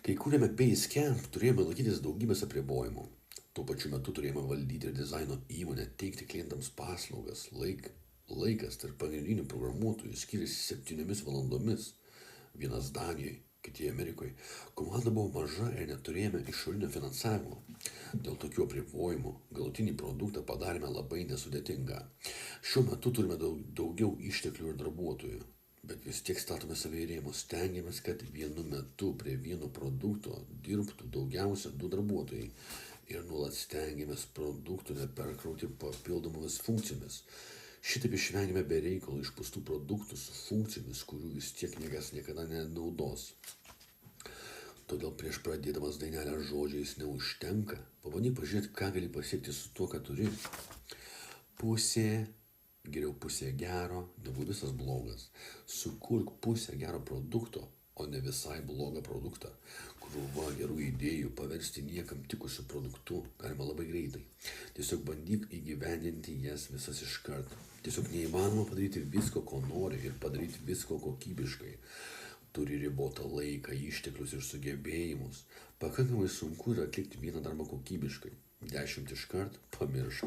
Kai kūrėme Basecamp, turėjome laikytis daugybės apribojimų. Tuo pačiu metu turėjome valdyti ir dizaino įmonę, teikti klientams paslaugas. Laikas tarp pagrindinių programuotojų skiriasi 7 valandomis. Vienas Danijoje, kiti Amerikoje. Komanda buvo maža ir neturėjome išorinio finansavimo. Dėl tokių apribojimų galutinį produktą padarėme labai nesudėtingą. Šiuo metu turime daugiau išteklių ir darbuotojų, bet vis tiek statome save į rėmus. Stengiamės, kad vienu metu prie vieno produkto dirbtų daugiausia 2 darbuotojai ir nuolat stengiamės produktų neperkrauti papildomomis funkcijomis. Šitaip išvengėme be reikalo išpūstų produktų su funkcijomis, kurių vis tiek niekas niekada nenaudos. Todėl prieš pradėdamas dainelę žodžiais neužtenka. Pabandyk pažiūrėti, ką gali pasiekti su tuo, ką turi. Geriau pusė gero, negu visas blogas. Sukurk pusę gero produkto, o ne visai blogą produktą. Krūva gerų idėjų paversti niekam tikusiu produktu galima labai greitai. Tiesiog bandyk įgyvendinti jas visas iškart. Tiesiog neįmanoma padaryti visko, ko nori ir padaryti visko kokybiškai. Turi ribotą laiką, išteklius ir sugebėjimus. Pakankamai sunku yra atlikti vieną darbą kokybiškai. 10 iškart pamiršk.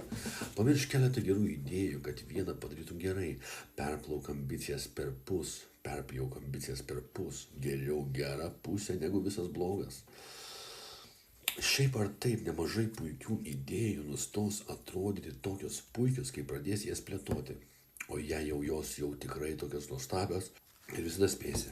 Pamiršk keletą gerų idėjų, kad vieną padarytum gerai. Perpjauk ambicijas per pus. Geriau gera pusė negu visas blogas. Šiaip ar taip nemažai puikių idėjų nustos atrodyti tokios puikios, kai pradės jas plėtoti. O jei jos jau tikrai tokios nuostabios ir visada spėsi.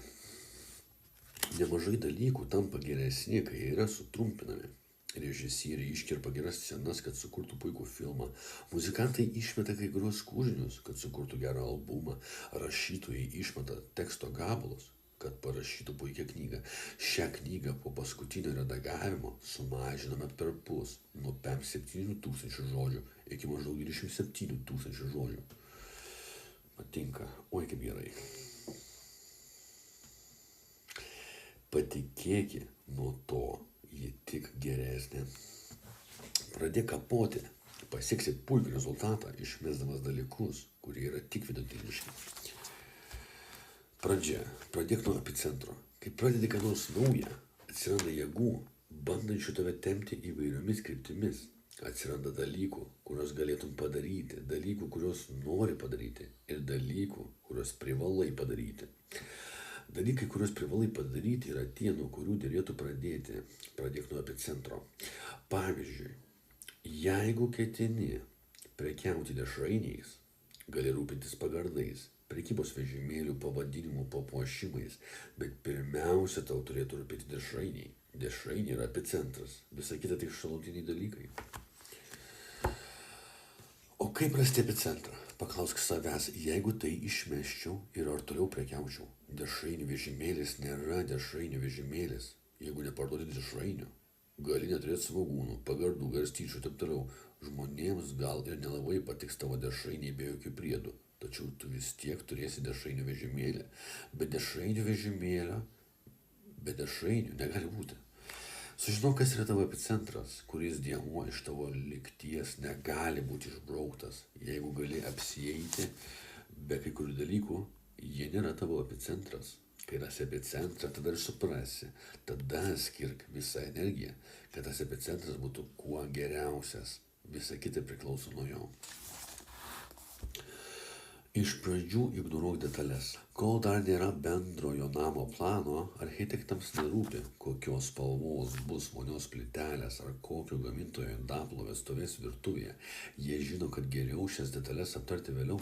Nemažai dalykų tampa geresni, kai yra sutrumpinami. Režisieriai iškirpa geras scenas, kad sukurtų puikų filmą. Muzikantai išmeta kai kurios kūrinius, kad sukurtų gerą albumą. Rašytojai išmeta teksto gabalus, kad parašytų puikią knygą. Šią knygą po paskutinio redagavimo sumažiname per pus, nuo 7 000 žodžių iki maždaug 27 000 žodžių. Patinka, oi kaip gerai. netikėki, nuo to ji tik geresnė. Pradėk kapoti, pasieksi puikų rezultatą, išmesdamas dalykus, kurie yra tik vidutiniški. Pradėk nuo epicentro. Kai pradedi ką nors naują, atsiranda jėgų, bandančių tave tempti įvairiomis kryptimis. Atsiranda dalykų, kuriuos galėtum padaryti, dalykų, kuriuos nori padaryti ir dalykų, kuriuos privalai padaryti. Dalykai, kuriuos privalai padaryti, yra tie, nuo kurių dėlėtų pradėti. Pradėk nuo epicentro. Pavyzdžiui, jeigu ketini prekiauti dešrainiais, gali rūpintis pagardais, prekybos vežimėlių pavadinimų papuošimais, bet pirmiausia tau turėtų rūpėti dešrainiai. Dešrainiai yra epicentras, visa kita tik šalutiniai dalykai. O kaip rasti epicentrą? Paklausk savęs, jeigu tai išmesčiau ir ar toliau prekiaučiau. Dešrainių vežimėlis nėra dešrainių vežimėlis. Jeigu neparduodi dešrainių, gali neturėti svogūnų, pagardų, garstyčių ir taip toliau. Žmonėms gal ir nelabai patiks tavo dešrainiai be jokių priedų, tačiau tu vis tiek turėsi dešrainių vežimėlį. Be dešrainių vežimėlio, be dešrainių negali būti. Sužinok, kas yra tavo epicentras, kuris dėmuo iš tavo lygties negali būti išbrauktas. Jeigu gali apsieiti be kai kurių dalykų, jie nėra tavo epicentras. Kai rasi epicentrą, tada ir suprasi, tada skirk visą energiją, kad tas epicentras būtų kuo geriausias. Visa kita priklauso nuo jo. Iš pradžių ignoruok detalės. Kol dar nėra bendrojo namo plano, architektams nerūpi, kokios spalvos bus vonios plytelės ar kokio gamintojo indaplovės stovės virtuvėje. Jie žino, kad geriau šias detalės aptarti vėliau.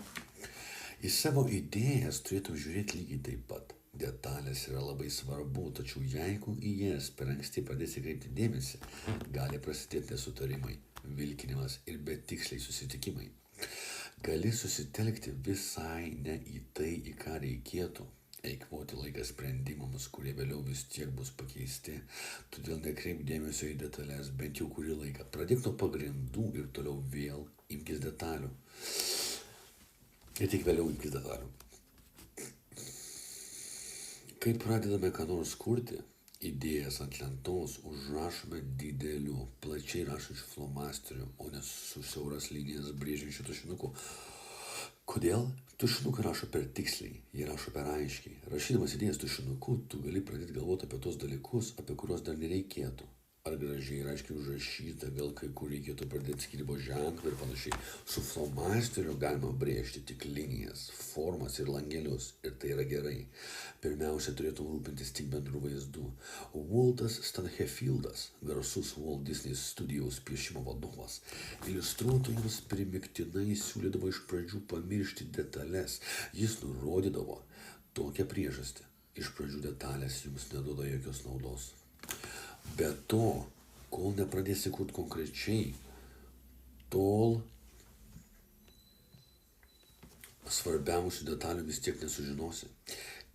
Į savo idėjas turėtum žiūrėti lygiai taip pat. Detalės yra labai svarbu, tačiau jeigu į jas per anksti pradėsi kreipti dėmesį, gali prasidėti nesutarimai, vilkinimas ir betiksliai susitikimai. Gali susitelkti visai ne į tai, į ką reikėtų, eikvoti laiką sprendimams, kurie vėliau vis tiek bus pakeisti, todėl nekreip dėmesio į detalės bent jau kurį laiką. Pradėk nuo pagrindų ir toliau vėl imkis detalių. Ir tik vėliau imkis detalių. Kai pradedame ką nors kurti, idėjas ant lentos užrašome dideliu, plačiai rašančiu flomasteriu, o ne su siauras linijas brėžiančiu tušinuku. Kodėl? Tušinukai rašo per tiksliai, jie rašo per aiškiai. Rašydamas idėjas tušinuku, tu gali pradėti galvoti apie tos dalykus, apie kuriuos dar nereikėtų. Ar gražiai ir aiškiai užrašyta, gal kai kur reikėtų pradėti skyrybos ženklą ir panašiai. Su flomasteriu galima brėžti tik linijas, formas ir langelius, ir tai yra gerai. Pirmiausia, turėtų rūpintis tik bendrų vaizdų. Waltas Stanhefieldas, garsus Walt Disney Studios piešimo vadovas, iliustruotojams primiktinai siūlydavo iš pradžių pamiršti detalės. Jis nurodydavo tokią priežastį. Iš pradžių detalės jums neduoda jokios naudos. Be to, kol nepradėsi kurti konkrečiai, tol svarbiausių detalių vis tiek nesužinosi.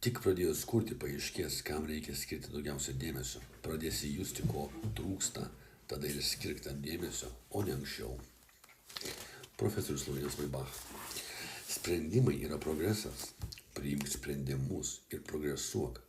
Tik pradėjus kurti paaiškės, kam reikia skirti daugiausia dėmesio. Pradėsi justi, ko trūksta, tada ir skirk tam dėmesio, o ne anksčiau. Profesorius Laurynas Vaibach. Sprendimai yra progresas. Priimk sprendimus ir progresuok.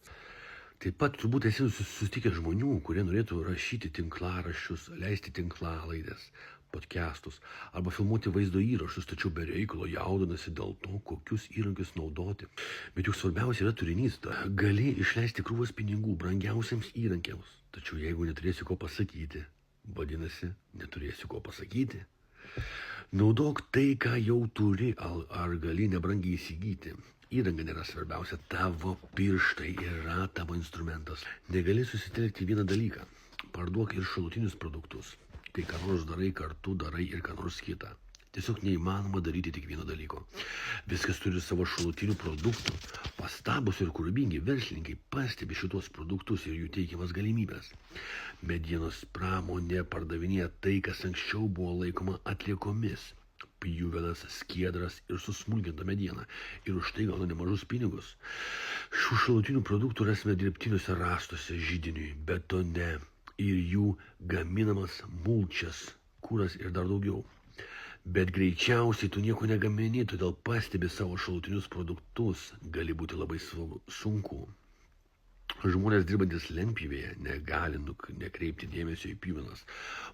Taip pat turbūt esi susitikęs žmonių, kurie norėtų rašyti tinklaraščius, leisti tinklalaides, podcastus arba filmuoti vaizdo įrašus, tačiau be reikalo jaudinasi dėl to, kokius įrankius naudoti. Bet juk svarbiausia yra turinys. Gali išleisti krūvas pinigų brangiausiams įrankiams, tačiau jeigu neturėsi ko pasakyti, vadinasi, neturėsi ko pasakyti. Naudok tai, ką jau turi, ar gali nebrangiai įsigyti. Įranga nėra svarbiausia, tavo pirštai yra tavo instrumentas. Negali susitelkti vieną dalyką. Parduok ir šalutinius produktus. Kai ką nors darai, kartu darai ir ką nors kitą. Tiesiog neįmanoma daryti tik vieno dalyko. Viskas turi savo šalutinių produktų. Pastabūs ir kūrybingi verslininkai pastebi šitos produktus ir jų teikiamas galimybės. Medienos pramonė pardavinėja tai, kas anksčiau buvo laikoma atliekomis. Pjuvenas, skiedras ir susmulkinta mediena. Ir už tai gauna nemažus pinigus. Šių šalutinių produktų rasime dirbtiniuose rąstuose, židiniui, betone ir jų gaminamas mulčias, kuras ir dar daugiau. Bet greičiausiai tu nieko negamini, todėl pastebi savo šalutinius produktus gali būti labai sunku. Žmonės dirbantis lentpjūvėje negali nekreipti dėmesio į pjuvenas.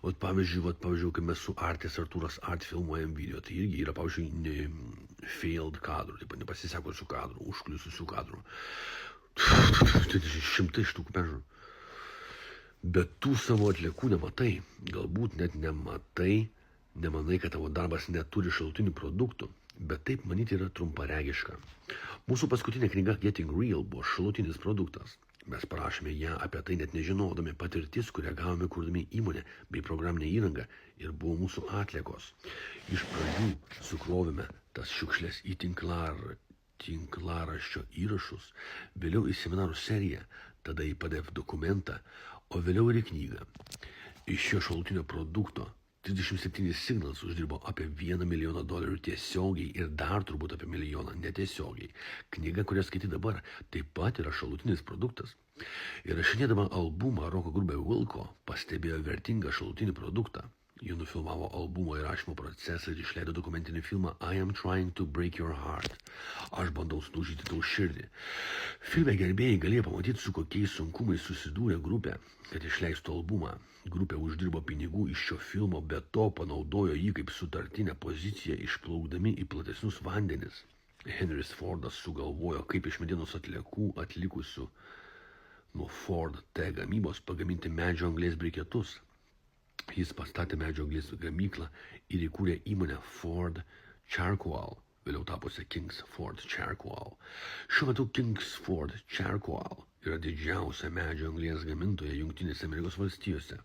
Pavyzdžiui, kai mes su Artis Artūras Art filmuojam video, tai irgi yra, pavyzdžiui, failed kadrų, taip nepasisekusių kadrų, užkliususių kadrų. Tai šimtai štukų peržiūrų. Bet tų savo atliekų nematai, galbūt net nemanai, kad tavo darbas neturi šalutinių produktų, bet taip manyti yra trumparegiška. Mūsų paskutinė knyga Getting Real buvo šalutinis produktas. Mes parašėme ją apie tai net nežinodami, patirtis, kurią gavome kurdami įmonę bei programinę įrangą, ir buvo mūsų atliekos. Iš pradžių sukrovėme tas šiukšlės į tinklaraščio įrašus, vėliau į seminarų seriją, tada į PDF dokumentą, o vėliau ir į knygą. Iš šio šalutinio produkto 37 Signals uždirbo apie $1 milijoną tiesiogiai ir dar turbūt apie 1 milijoną netiesiogiai. Knyga, kurią skaityti dabar, taip pat yra šalutinis produktas. Įrašinėdama albumą roko grupė Wilco pastebėjo vertingą šalutinį produktą. Ji nufilmavo albumo įrašymo procesą ir išleido dokumentinį filmą I Am Trying to Break Your Heart. Aš bandau sulaužyti tau širdį. Filme gerbėjai galėjo pamatyti, su kokiais sunkumais susidūrė grupė, kad išleistų albumą. Grupė uždirbo pinigų iš šio filmo, bet to panaudojo jį kaip sutartinę poziciją išplaukdami į platesnius vandenis. Henrys Fordas sugalvojo, kaip iš medienos atliekų atlikusių nuo Ford T gamybos pagaminti medžio anglies briketus. Jis pastatė medžio anglies gamyklą ir įkūrė įmonę Ford Charcoal, vėliau tapusią Kings Ford Charcoal. Šiuo metu Kings Ford Charcoal yra didžiausia medžio anglies gamintoja Jungtinėse Amerikos valstijose.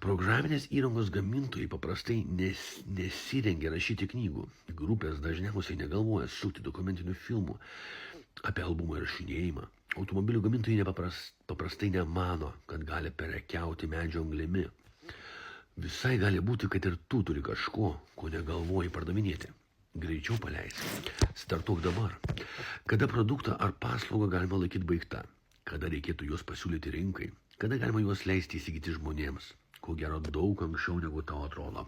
Programinės įrangos gamintojai paprastai nesirengia rašyti knygų. Grupės dažniausiai negalvoja sukti dokumentinių filmų apie albumo įrašinėjimą. Automobilių gamintojai paprastai nemano, kad gali prekiauti medžio anglimi. Visai gali būti, kad ir tu turi kažko, ko negalvoji pardavinėti. Greičiau paleisk. Startuok dabar. Kada produktą ar paslaugą galima laikyti baigta? Kada reikėtų juos pasiūlyti rinkai? Kada galima juos leisti įsigyti žmonėms? Ko gero daug anksčiau negu tau atrodo.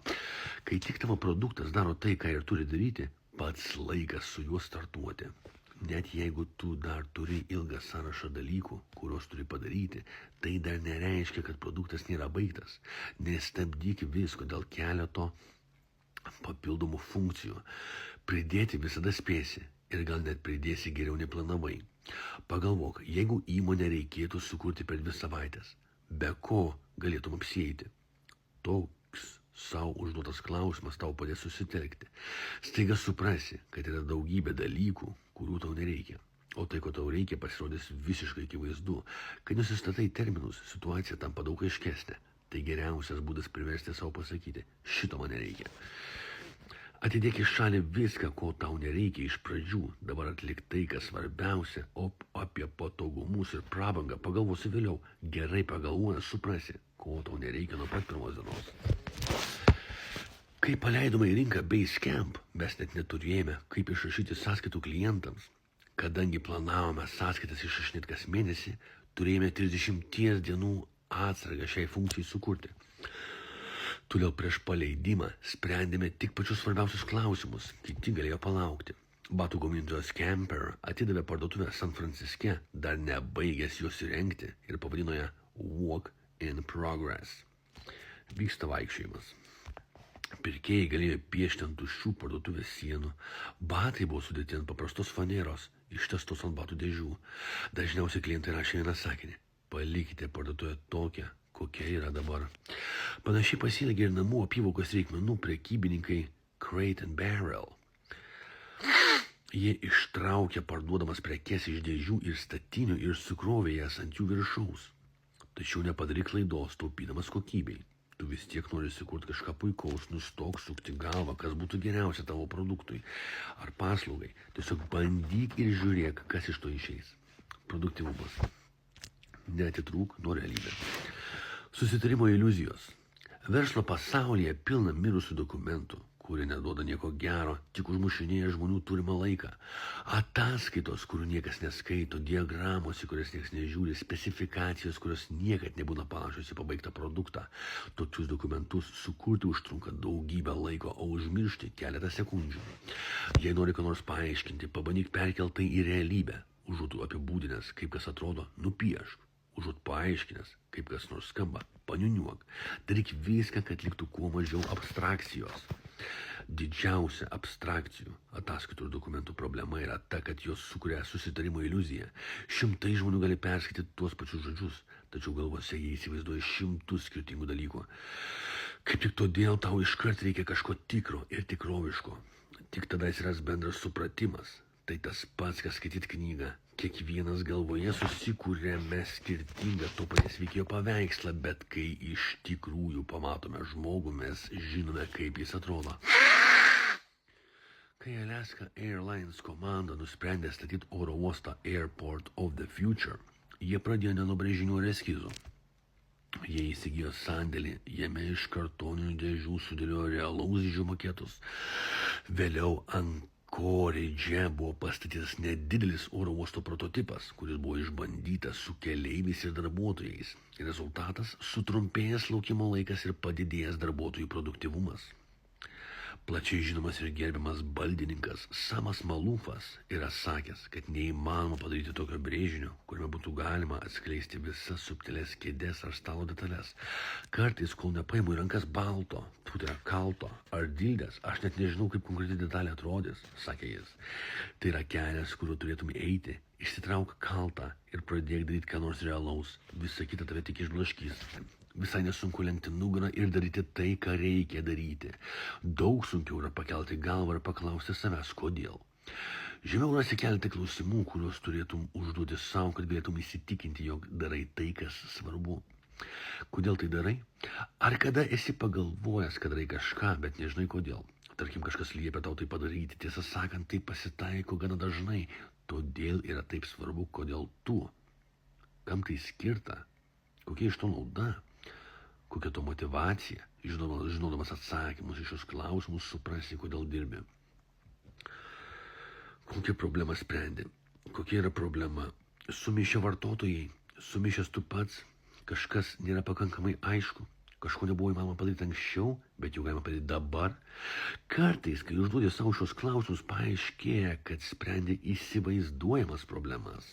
Kai tik tavo produktas daro tai, ką ir turi daryti, pats laikas su juo startuoti. Net jeigu tu dar turi ilgą sąrašą dalykų, kuriuos turi padaryti, tai dar nereiškia, kad produktas nėra baigtas. Nestabdyk visko dėl keleto papildomų funkcijų. Pridėti visada spėsi ir gal net pridėsi geriau neplanavai. Pagalvok, jeigu įmonę reikėtų sukurti per 2 savaitės, be ko galėtum apsieiti? Toks savo užduotas klausimas tau padės susitelkti. Staiga suprasi, kad yra daugybė dalykų, kurių tau nereikia. O tai, ko tau reikia, pasirodys visiškai akivaizdu. Kai nusistatai terminus, situacija tampa daug aiškesnė. Tai geriausias būdas priversti savo pasakyti, šito man nereikia. Atidėk į šalį viską, ko tau nereikia iš pradžių. Dabar atlik tai, kas svarbiausia, o apie patogumus ir prabangą pagalvosi vėliau. Gerai pagalvojęs suprasi, ko tau nereikia nuo pat pirmos dienos. Kai paleidome į rinką Basecamp, mes net neturėjome, kaip išrašyti sąskaitų klientams. Kadangi planavome sąskaitas išrašinėti kas mėnesį, turėjome 30 dienų atsargą šiai funkcijai sukurti. Todėl prieš paleidimą sprendėme tik pačius svarbiausius klausimus, kiti galėjo palaukti. Batų gamintojas Camper atidavė parduotuvę San Franciske, dar nebaigęs jos įrengti ir pavadino ją Walk in Progress. Vyksta vaikščiojimas. Pirkėjai galėjo piešti ant tuščių parduotuvės sienų. Batai buvo sudėti ant paprastos faneros, ištestos ant batų dėžių. Dažniausiai klientai rašė vieną sakinį: palikite parduotuvę tokią, kokia yra dabar. Panašiai pasielgė ir namų apyvokos reikmenų prekybininkai Crate and Barrel. Jie ištraukė parduodamas prekes iš dėžių ir statinių ir sukrovė jas ant jų viršaus. Tačiau nepadaryk klaidos, taupydamas kokybei. Tu vis tiek nori sukurti kažką puikaus, nustok sukti galvą, kas būtų geriausia tavo produktui ar paslaugai. Tiesiog bandyk ir žiūrėk, kas iš to išeis. Produktyvumas. Neatitrūk nuo realybės. Susitarimo iliuzijos. Verslo pasaulyje pilna mirusių dokumentų, kurie neduoda nieko gero, tik užmušinėja žmonių turimą laiką. Ataskaitos, kurių niekas neskaito, diagramos, į kurias niekas nežiūri, specifikacijos, kurios niekad nebūna panašios į pabaigtą produktą. Tokius dokumentus sukurti užtrunka daugybę laiko, o užmiršti keletą sekundžių. Jei nori ką nors paaiškinti, pabandyk perkelti tai į realybę. užuot apibūdinęs, kaip kas atrodo, nupiešk. Užuot paaiškinęs, kaip kas nors skamba, paniuniuok. Daryk viską, kad liktų kuo mažiau abstrakcijos. Didžiausia abstrakcijų ataskaitų ir dokumentų problema yra ta, kad jos sukuria susitarimo iliuziją. Šimtai žmonių gali perskaityti tuos pačius žodžius, tačiau galvose jie įsivaizduoja šimtus skirtingų dalykų. Kaip tik todėl tau iškart reikia kažko tikro ir tikroviško. Tik tada atsiras bendras supratimas. Tai tas pats, kas skaityti knygą. Kiekvienas galvoje susikūrėme skirtingą to paties veikėjo paveikslą, bet kai iš tikrųjų pamatome žmogų, mes žinome, kaip jis atrodo. Kai Alaska Airlines komanda nusprendė statyti oro uostą Airport of the Future, jie pradėjo ne nuo brėžinių ir eskizų. Jie įsigijo sandėlį, jame iš kartoninių dėžių sudėliojo realaus dydžio maketus. Vėliau ant Koridže buvo pastatytas nedidelis oro uosto prototipas, kuris buvo išbandytas su keleiviais ir darbuotojais. Rezultatas – sutrumpėjęs laukimo laikas ir padidėjęs darbuotojų produktyvumas. Plačiai žinomas ir gerbiamas baldininkas Samas Malufas yra sakęs, kad neįmanoma padaryti tokio brėžinio, kuriame būtų galima atskleisti visas subtilės kėdės ar stalo detalės. Kartais, kol nepaimu į rankas balto, tai yra kalto ar dildės, aš net nežinau, kaip konkreti detalė atrodys, sakė jis. Tai yra kelias, kuriuo turėtum eiti. Išsitrauk kaltą ir pradėk daryti ką nors realaus. Visa kita tave tik išblaškys. Visai nesunku lenkti nugarą ir daryti tai, ką reikia daryti. Daug sunkiau yra pakelti galvą ir paklausti savęs, kodėl. Žemiau rasi keletą klausimų, kuriuos turėtum užduoti savo, kad galėtum įsitikinti, jog darai tai, kas svarbu. Kodėl tai darai? Ar kada esi pagalvojęs, kad darai kažką, bet nežinai kodėl? Tarkim, kažkas liepia tau tai padaryti. Tiesą sakant, tai pasitaiko gana dažnai. Todėl yra taip svarbu, kodėl tu. Kam tai skirta? Kokia iš to nauda? Kokia to motivacija? Žinodamas atsakymus iš šios klausimus, suprasi, kodėl dirbi. Kokia problema sprendi? Kokia yra problema? Sumišę vartotojai, sumišęs tu pats, kažkas nėra pakankamai aišku. Kažko nebuvo įmanoma padaryti anksčiau, bet jau galima padaryti dabar. Kartais, kai užduodi savo šios klausimus, paaiškėja, kad sprendi įsivaizduojamas problemas.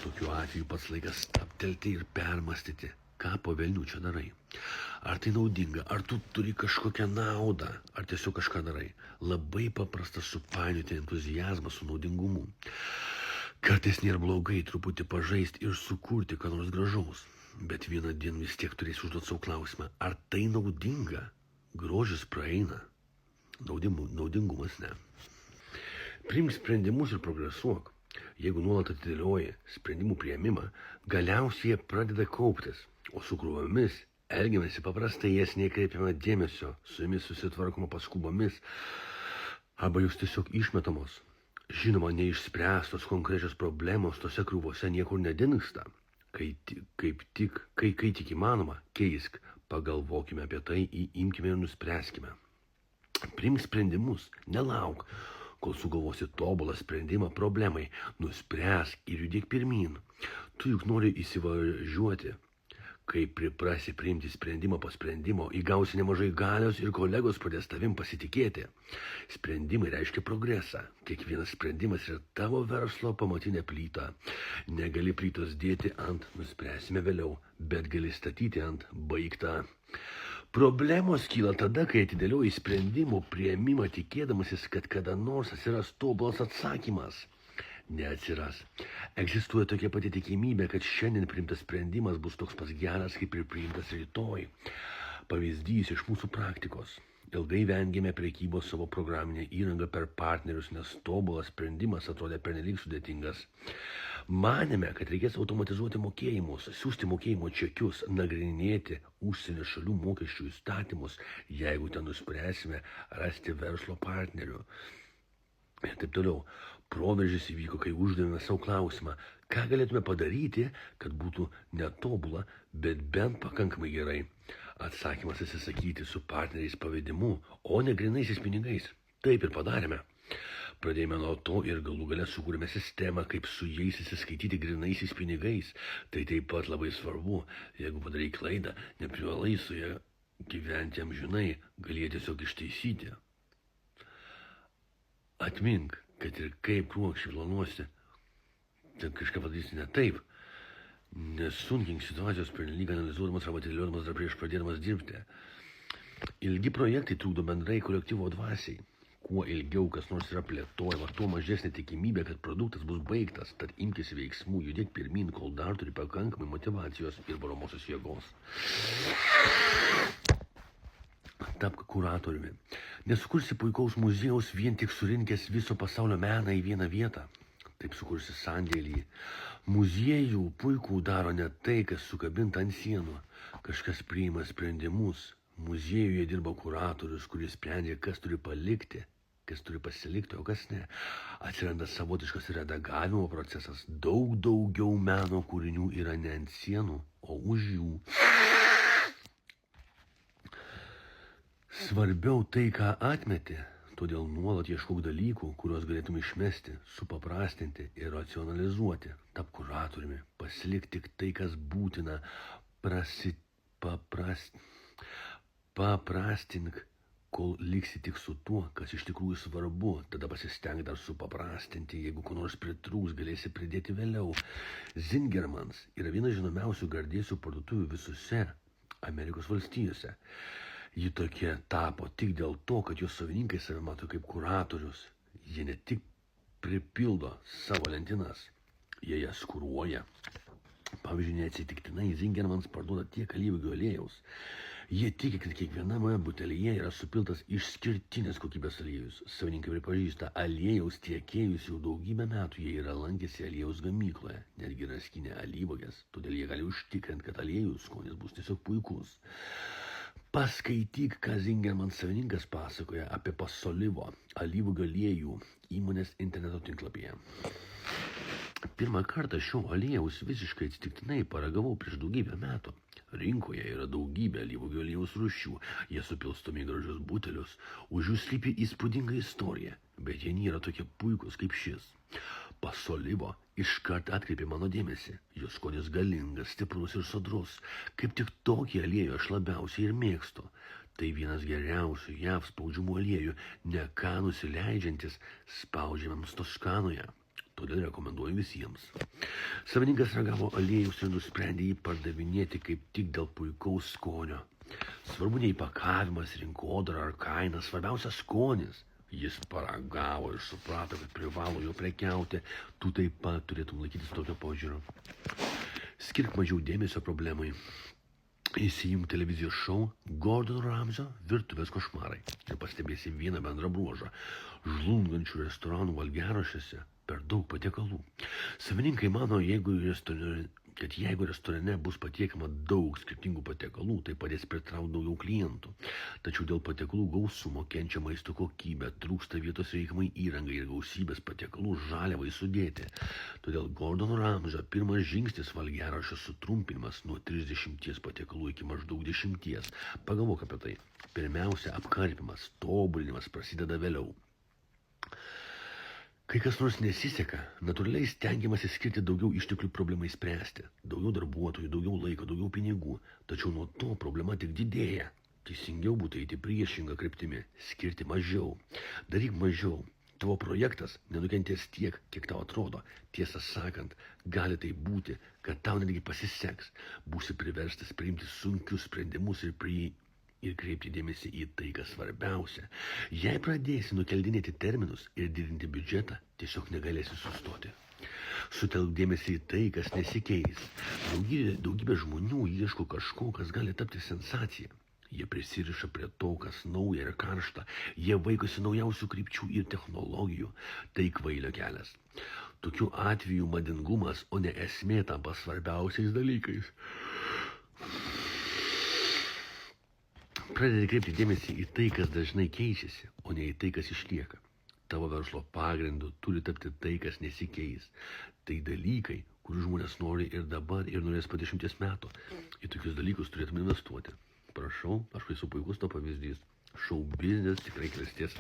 Tokiu atveju pats laikas stabtelti ir permastyti, ką po velnių čia darai. Ar tai naudinga, ar tu turi kažkokią naudą, ar tiesiog kažką darai. Labai paprasta supainioti entuziazmą su naudingumu. Kartais nėra blogai truputį pažaisti ir sukurti ką nors gražaus. Bet vieną dieną vis tiek turėsi užduoti savo klausimą, ar tai naudinga? Grožis praeina, naudingumas ne. Priimk sprendimus ir progresuok. Jeigu nuolat atidėlioji sprendimų priėmimą, galiausiai jie pradeda kauptis, o su krūvomis elgiamasi paprastai, jas nekreipiama dėmesio, su jomis susitvarkoma paskubomis, arba jūs tiesiog išmetamos. Žinoma, neišspręstos konkrečios problemos tose krūvose niekur nedingsta. Kai tik įmanoma, keisk, pagalvokime apie tai, imkime ir nuspręskime. Priimk sprendimus, nelauk, kol sugalvosi tobulą sprendimą problemai, nuspręsk ir judėk pirmyn. Tu juk nori įsivažiuoti. Kai priprasi priimti sprendimą po sprendimo, įgausi nemažai galios ir kolegos pradės tavim pasitikėti. Sprendimai reiškia progresą. Kiekvienas sprendimas yra tavo verslo pamatinė plyta. Negali plytos dėti ant nuspręsime vėliau, bet gali statyti ant baigtą. Problemos kyla tada, kai atidėlioji sprendimų priėmimą tikėdamasis, kad kada nors atsiras tobulas atsakymas. Neatsiras. Egzistuoja tokia pati tikimybė, kad šiandien priimtas sprendimas bus toks pas geras, kaip ir priimtas rytoj. Pavyzdys iš mūsų praktikos. Ilgai vengėme prekybos savo programinę įrangą per partnerius, nes tobulas sprendimas atrodė pernelyg sudėtingas. Manėme, kad reikės automatizuoti mokėjimus, siūsti mokėjimo čekius, nagrinėti užsienio šalių mokesčių įstatymus, jeigu ten nuspręsime rasti verslo partnerių. Ir taip toliau. Proveržis įvyko, kai uždavėme savo klausimą, ką galėtume padaryti, kad būtų netobula, bet bent pakankamai gerai. Atsakymas atsisakyti su partneriais pavedimu, o ne grynaisiais pinigais. Taip ir padarėme. Pradėjome nuo to ir galų gale sukūrėme sistemą, kaip su jais įsiskaityti grynaisiais pinigais. Tai taip pat labai svarbu. Jeigu padarai klaidą, neprivalai su ja gyventi amžinai, gali ją tiesiog ištaisyti. Atmink, kad ir kaip kruopščiai planuosi, ten kažką padarys ne taip. Nesunkink situacijos pernelyg analizuodamas arba atidėliodamas dar prieš pradėdamas dirbti. Ilgi projektai trukdo bendrai kolektyvo dvasiai. Kuo ilgiau kas nors yra plėtojama, tuo mažesnė tikimybė, kad produktas bus baigtas, tad imkis veiksmų, judėk pirmin, kol dar turi pakankamai motyvacijos ir varomosios jėgos. Tapk kuratoriumi. Nesukursi puikaus muziejaus vien tik surinkęs viso pasaulio meną į vieną vietą. Taip sukursi sandėlį. Muziejų puikų daro ne tai, kas sukabinta ant sienų. Kažkas priima sprendimus. Muziejuje dirba kuratorius, kuris sprendžia, kas turi palikti, kas turi pasilikti, o kas ne. Atsiranda savotiškas redagavimo procesas. Daug daugiau meno kūrinių yra ne ant sienų, o už jų. Svarbiau tai, ką atmeti, todėl nuolat ieškok dalykų, kuriuos galėtum išmesti, supaprastinti ir racionalizuoti. Tap kuratoriumi, pasilik tik tai, kas būtina, paprastink, kol liksi tik su tuo, kas iš tikrųjų svarbu, tada pasistenk dar supaprastinti, jeigu ko nors pritrūks, galėsi pridėti vėliau. Zingermans yra vienas žinomiausių gardėsių parduotuvių visose Amerikos valstijose. Ji tokia tapo tik dėl to, kad jos savininkai save mato kaip kuratorius. Jie ne tik pripildo savo lentynas, jie jas kuruoja. Pavyzdžiui, neatsitiktinai Zingermans parduoda tiek alyvuogių aliejaus. Jie tiki, kad kiekviename butelyje yra supiltas išskirtinės kokybės aliejus. Savininkai pripažįsta, aliejaus tiekėjus jau daugybę metų jie yra lankėsi aliejaus gamykloje, netgi yra skinę alyvuoges, todėl jie gali užtikrinti, kad aliejus skonis bus tiesiog puikus. Paskaityk, ką Zingermans savininkas pasakoja apie Pasolivo alyvuogių aliejų įmonės interneto tinklapyje. Pirmą kartą šio aliejaus visiškai atsitiktinai paragavau prieš daugybę metų. Rinkoje yra daugybė alyvuogių aliejaus rūšių, jie supilstomi į gražius butelius, už jų slypi įspūdinga istorija, bet jie nėra tokie puikūs kaip šis. Pasolivo iškart atkreipė mano dėmesį, jos skonis galingas, stiprus ir sodrus, kaip tik tokį aliejų aš labiausiai ir mėgstu. Tai vienas geriausių JAV spaudžiamų aliejų, ne ką nusileidžiantis spaudžiamams Toskanoje. Todėl rekomenduoju visiems. Savininkas ragavo aliejus ir nusprendė jį pardavinėti kaip tik dėl puikaus skonio. Svarbu ne įpakavimas, rinkodara ar kaina, svarbiausia skonis. Jis paragavo ir suprato, kad privalo jo prekiauti. Tu taip pat turėtum laikytis tokio požiūrio. Skirk mažiau dėmesio problemai. Įsijunk televizijos šou Gordono Ramsio virtuvės košmarai ir pastebėsi vieną bendrą bruožą. Žlungančių restoranų valgiaraščiuose per daug patiekalų. Savininkai mano, kad jeigu restorane bus patiekama daug skirtingų patiekalų, tai padės pritraukti daugiau klientų. Tačiau dėl patiekalų gausumo kenčia maisto kokybė, trūksta vietos reikiamai įrangai ir gausybės patiekalų žaliavai sudėti. Todėl Gordono Ramsio pirmas žingsnis valgiaraščio sutrumpinimas nuo 30 patiekalų iki maždaug 10. Pagalvok apie tai. Pirmiausia, apkarpimas, tobulinimas prasideda vėliau. Kai kas nors nesiseka, natūraliai stengiamasi skirti daugiau išteklių problemai spręsti. Daugiau darbuotojų, daugiau laiko, daugiau pinigų. Tačiau nuo to problema tik didėja. Teisingiau būtų eiti priešingą kryptimi, skirti mažiau. Daryk mažiau. Tavo projektas nenukentės tiek, kiek tau atrodo. Tiesą sakant, gali tai būti, kad tau netgi pasiseks. Būsi priverstas priimti sunkius sprendimus ir kreipti dėmesį į tai, kas svarbiausia. Jei pradėsi nukeldinėti terminus ir didinti biudžetą, tiesiog negalėsi sustoti. Sutelk dėmesį į tai, kas nesikeis. Daugybė žmonių ieško kažko, kas gali tapti sensacija. Jie prisiriša prie to, kas nauja ir karšta. Jie vaikosi naujausių krypčių ir technologijų. Tai kvailio kelias. Tokiu atveju madingumas, o ne esmė tampa svarbiausiais dalykais. Pradedi kreipti dėmesį į tai, kas dažnai keičiasi, o ne į tai, kas išlieka. Tavo verslo pagrindu turi tapti tai, kas nesikeis. Tai dalykai, kurių žmonės nori ir dabar, ir norės po 10 metų. Į tokius dalykus turėtume investuoti. Prašau, aš esu puikus to pavyzdys. Šou biznis tikrai klestės.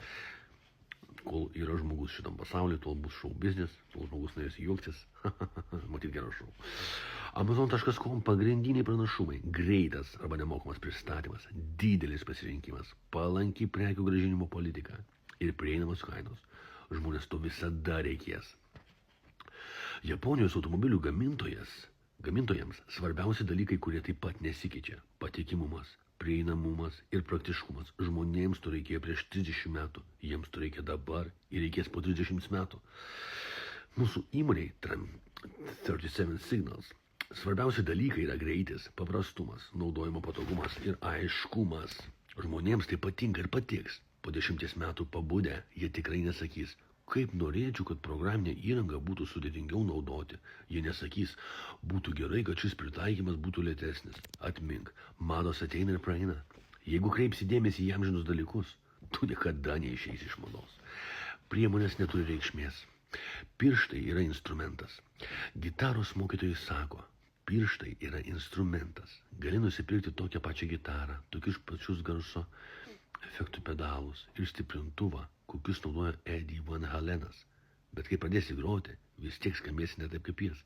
Kol yra žmogus šitam pasaulyje, tol bus šou biznis, tol žmogus norės juoktis. Matyt, geras šou. Amazon.com pagrindiniai pranašumai. Greitas arba nemokamas pristatymas, didelis pasirinkimas, palanki prekių grąžinimo politika ir prieinamos kainos. Žmonės to visada reikės. Japonijos automobilių gamintojams svarbiausi dalykai, kurie taip pat nesikeičia – patikimumas, prieinamumas ir praktiškumas. Žmonėms to reikėjo prieš 30 metų, jiems to reikia dabar ir reikės po 30 metų. Mūsų įmoniai 37 Signals svarbiausi dalykai yra greitis, paprastumas, naudojimo patogumas ir aiškumas. Žmonėms tai patinka ir patiks. Po 10 metų pabudę jie tikrai nesakys, kaip norėčiau, kad programinė įranga būtų sudėtingiau naudoti. Jie nesakys, būtų gerai, kad šis pritaikymas būtų lėtesnis. Atmink, mados ateina ir praeina. Jeigu kreipsi dėmesį į amžinus dalykus, tu niekada neišeisi iš mados. Priemonės neturi reikšmės. Pirštai yra instrumentas. Gitaros mokytojai sako, pirštai yra instrumentas. Gali nusipirkti tokią pačią gitarą, tokius pačius garso efektų pedalus ir stiprintuvą, kokius naudoja Eddie Van Halenas. Bet kai pradėsi groti, vis tiek skambėsi ne taip kaip jis.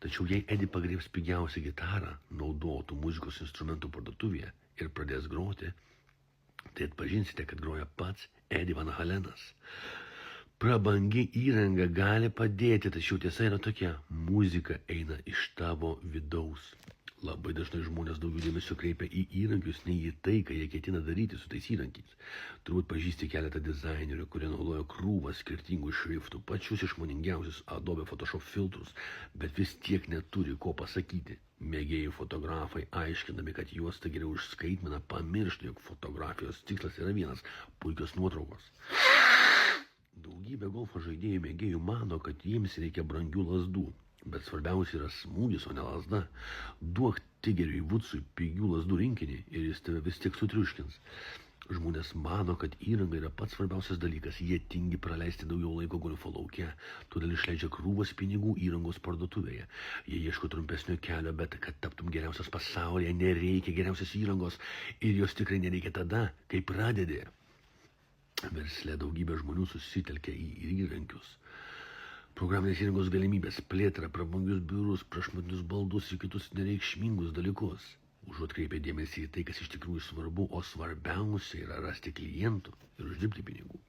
Tačiau jei Eddie pagriebs pigiausią gitarą naudotų muzikos instrumentų parduotuvėje ir pradės groti, tai atpažinsite, kad groja pats Eddie Van Halenas. Prabangi įranga gali padėti, tačiau tiesa yra tokia, muzika eina iš tavo vidaus. Labai dažnai žmonės daugiau dėmesio kreipia į įrankius, nei į tai, ką jie ketina daryti su tais įrankiais. Turbūt pažįsti keletą dizainerių, kurie naudoja krūvą skirtingų šriftų, pačius išmoningiausius Adobe Photoshop filtrus, bet vis tiek neturi ko pasakyti. Mėgėjų fotografai, aiškinami, kad juosta geriau užskaitmina, pamiršta, jog fotografijos tikslas yra vienas – puikios nuotraukos. Daugybė golfo žaidėjų mėgėjų mano, kad jiems reikia brangių lazdų. Bet svarbiausia yra smūgis, o ne lasda. Duok Tigeriui Woodsui pigių lazdų rinkinį ir jis tave vis tiek sutriuškins. Žmonės mano, kad įranga yra pats svarbiausias dalykas. Jie tingi praleisti daugiau laiko golfo lauke, todėl išleidžia krūvas pinigų įrangos parduotuvėje. Jie ieško trumpesnio kelio, bet kad taptum geriausias pasaulyje, nereikia geriausios įrangos ir jos tikrai nereikia tada, kai pradedi. Versle daugybė žmonių susitelkia į įrankius. Programinės įrangos galimybės, plėtra, prabangius biurus, prašmatnius baldus ir kitus nereikšmingus dalykus. Užuot kreipia dėmesį į tai, kas iš tikrųjų svarbu, o svarbiausia yra rasti klientų ir uždirbti pinigų.